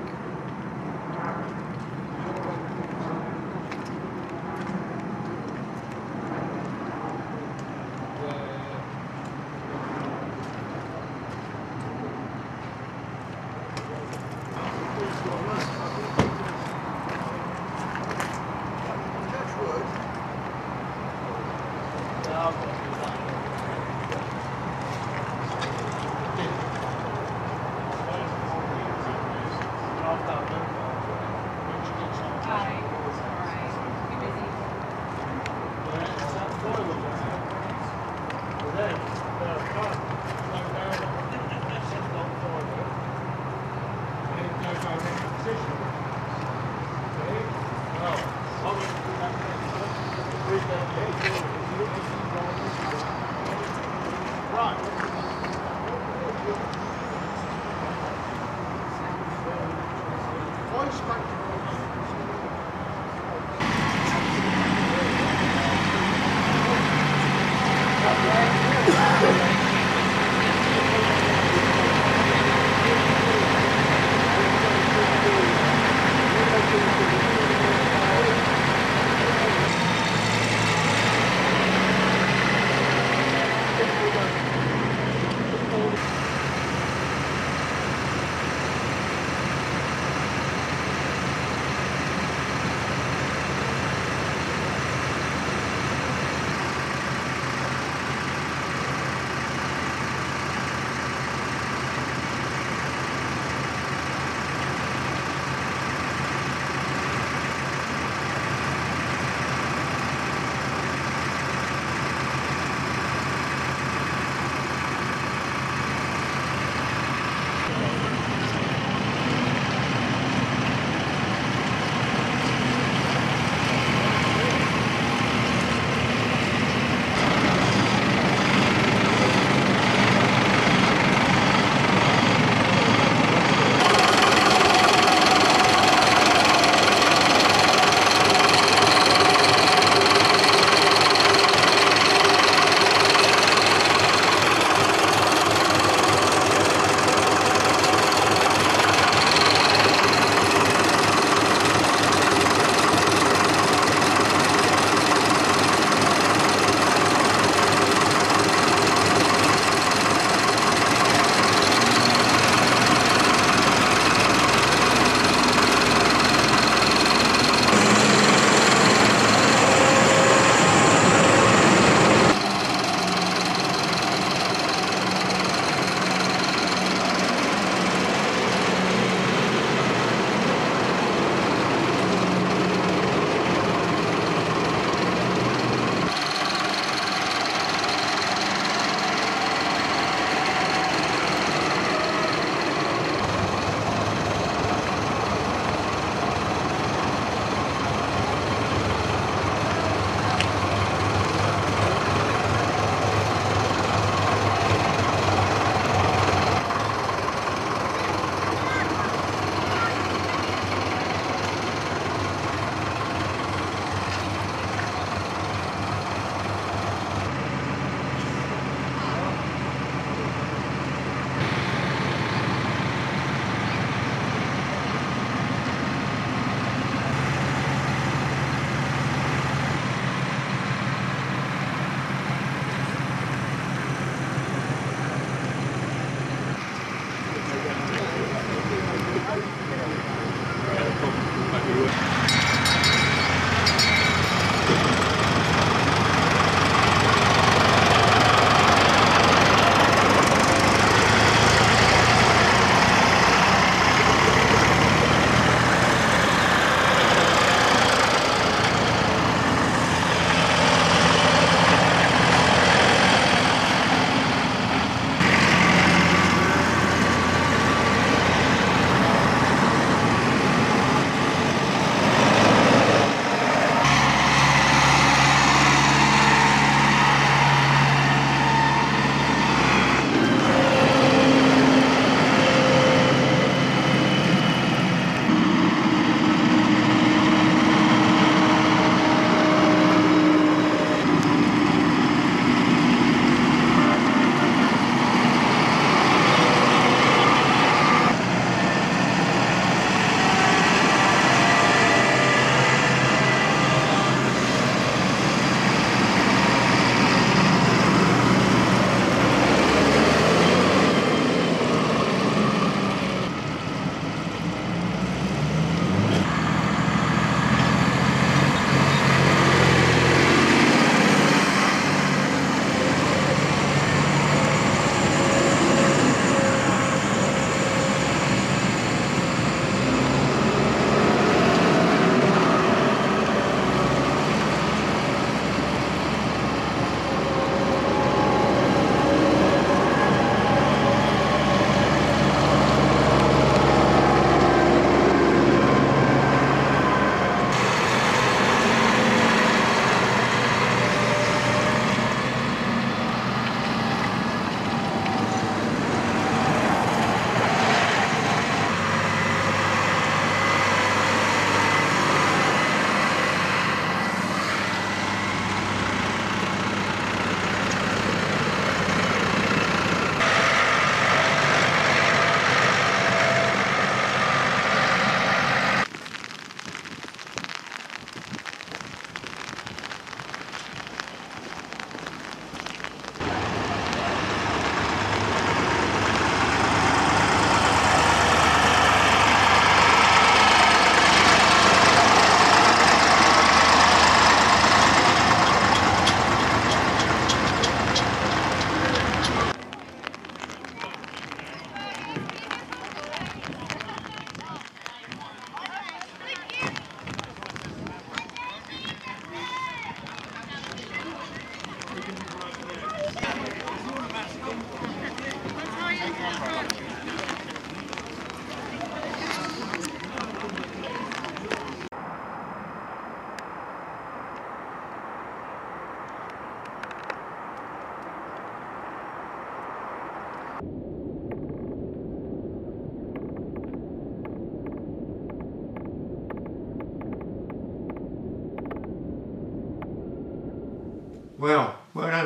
Well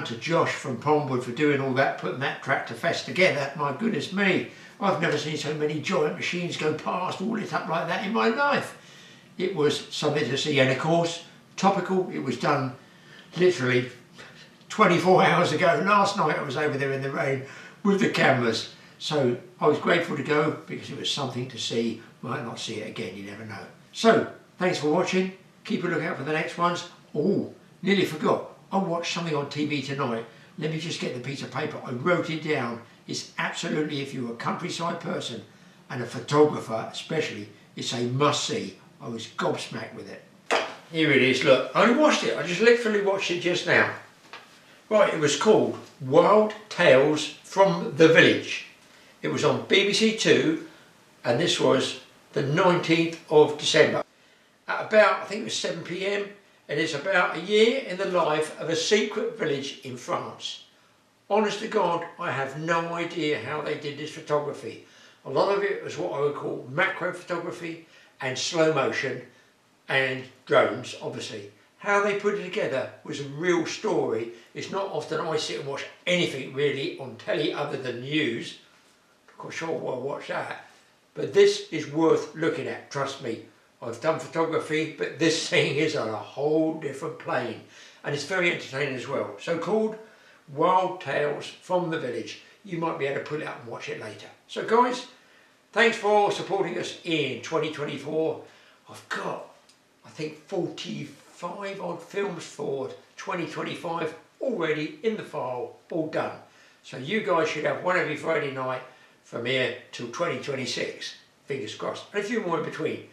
done to Josh from Pondwood for doing all that, putting that tractor fest together. My goodness me, I've never seen so many giant machines go past, all lit up like that in my life. It was something to see, and of course, topical. It was done literally 24 hours ago. Last night I was over there in the rain with the cameras, so I was grateful to go because it was something to see. Might not see it again, you never know. So, thanks for watching. Keep a lookout for the next ones. Oh, nearly forgot. I watched something on TV tonight. Let me just get the piece of paper. I wrote it down. It's absolutely, if you're a countryside person and a photographer especially, it's a must-see. I was gobsmacked with it. Here it is, look. I only watched it. I just literally watched it just now. Right, it was called Wild Tales from the Village. It was on BBC Two, and this was the 19th of December. At about, I think it was 7 PM, and it's about a year in the life of a secret village in France. Honest to God, I have no idea how they did this photography. A lot of it was what I would call macro photography and slow motion and drones, obviously. How they put it together was a real story. It's not often I sit and watch anything really on telly other than news. Of course, sure, I'll watch that. But this is worth looking at, trust me. I've done photography, but this thing is on a whole different plane. And it's very entertaining as well. So called Wild Tales from the Village. You might be able to pull it out and watch it later. So guys, thanks for supporting us in 2024. I've got, I think, 45 odd films for 2025 already in the file, all done. So you guys should have one every Friday night from here till 2026. Fingers crossed. And a few more in between.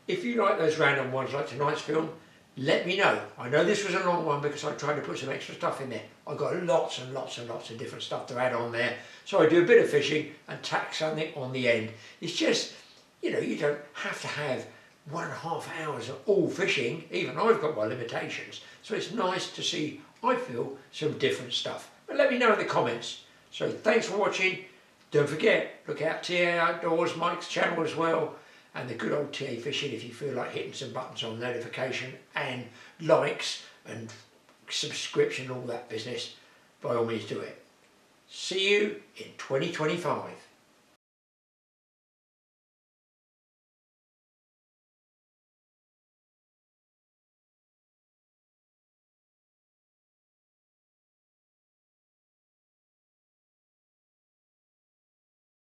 If you like those random ones like tonight's film, let me know. I know this was a long one because I tried to put some extra stuff in there. I've got lots and lots and lots of different stuff to add on there. So I do a bit of fishing and tack something on the end. It's just, you know, you don't have to have 1.5 hours of all fishing. Even I've got my limitations. So it's nice to see, I feel, some different stuff. But let me know in the comments. So thanks for watching. Don't forget, look out TA Outdoors, Mike's channel as well. And the good old TA Fishing if you feel like hitting some buttons on notification and likes and subscription, all that business, by all means do it. See you in 2025.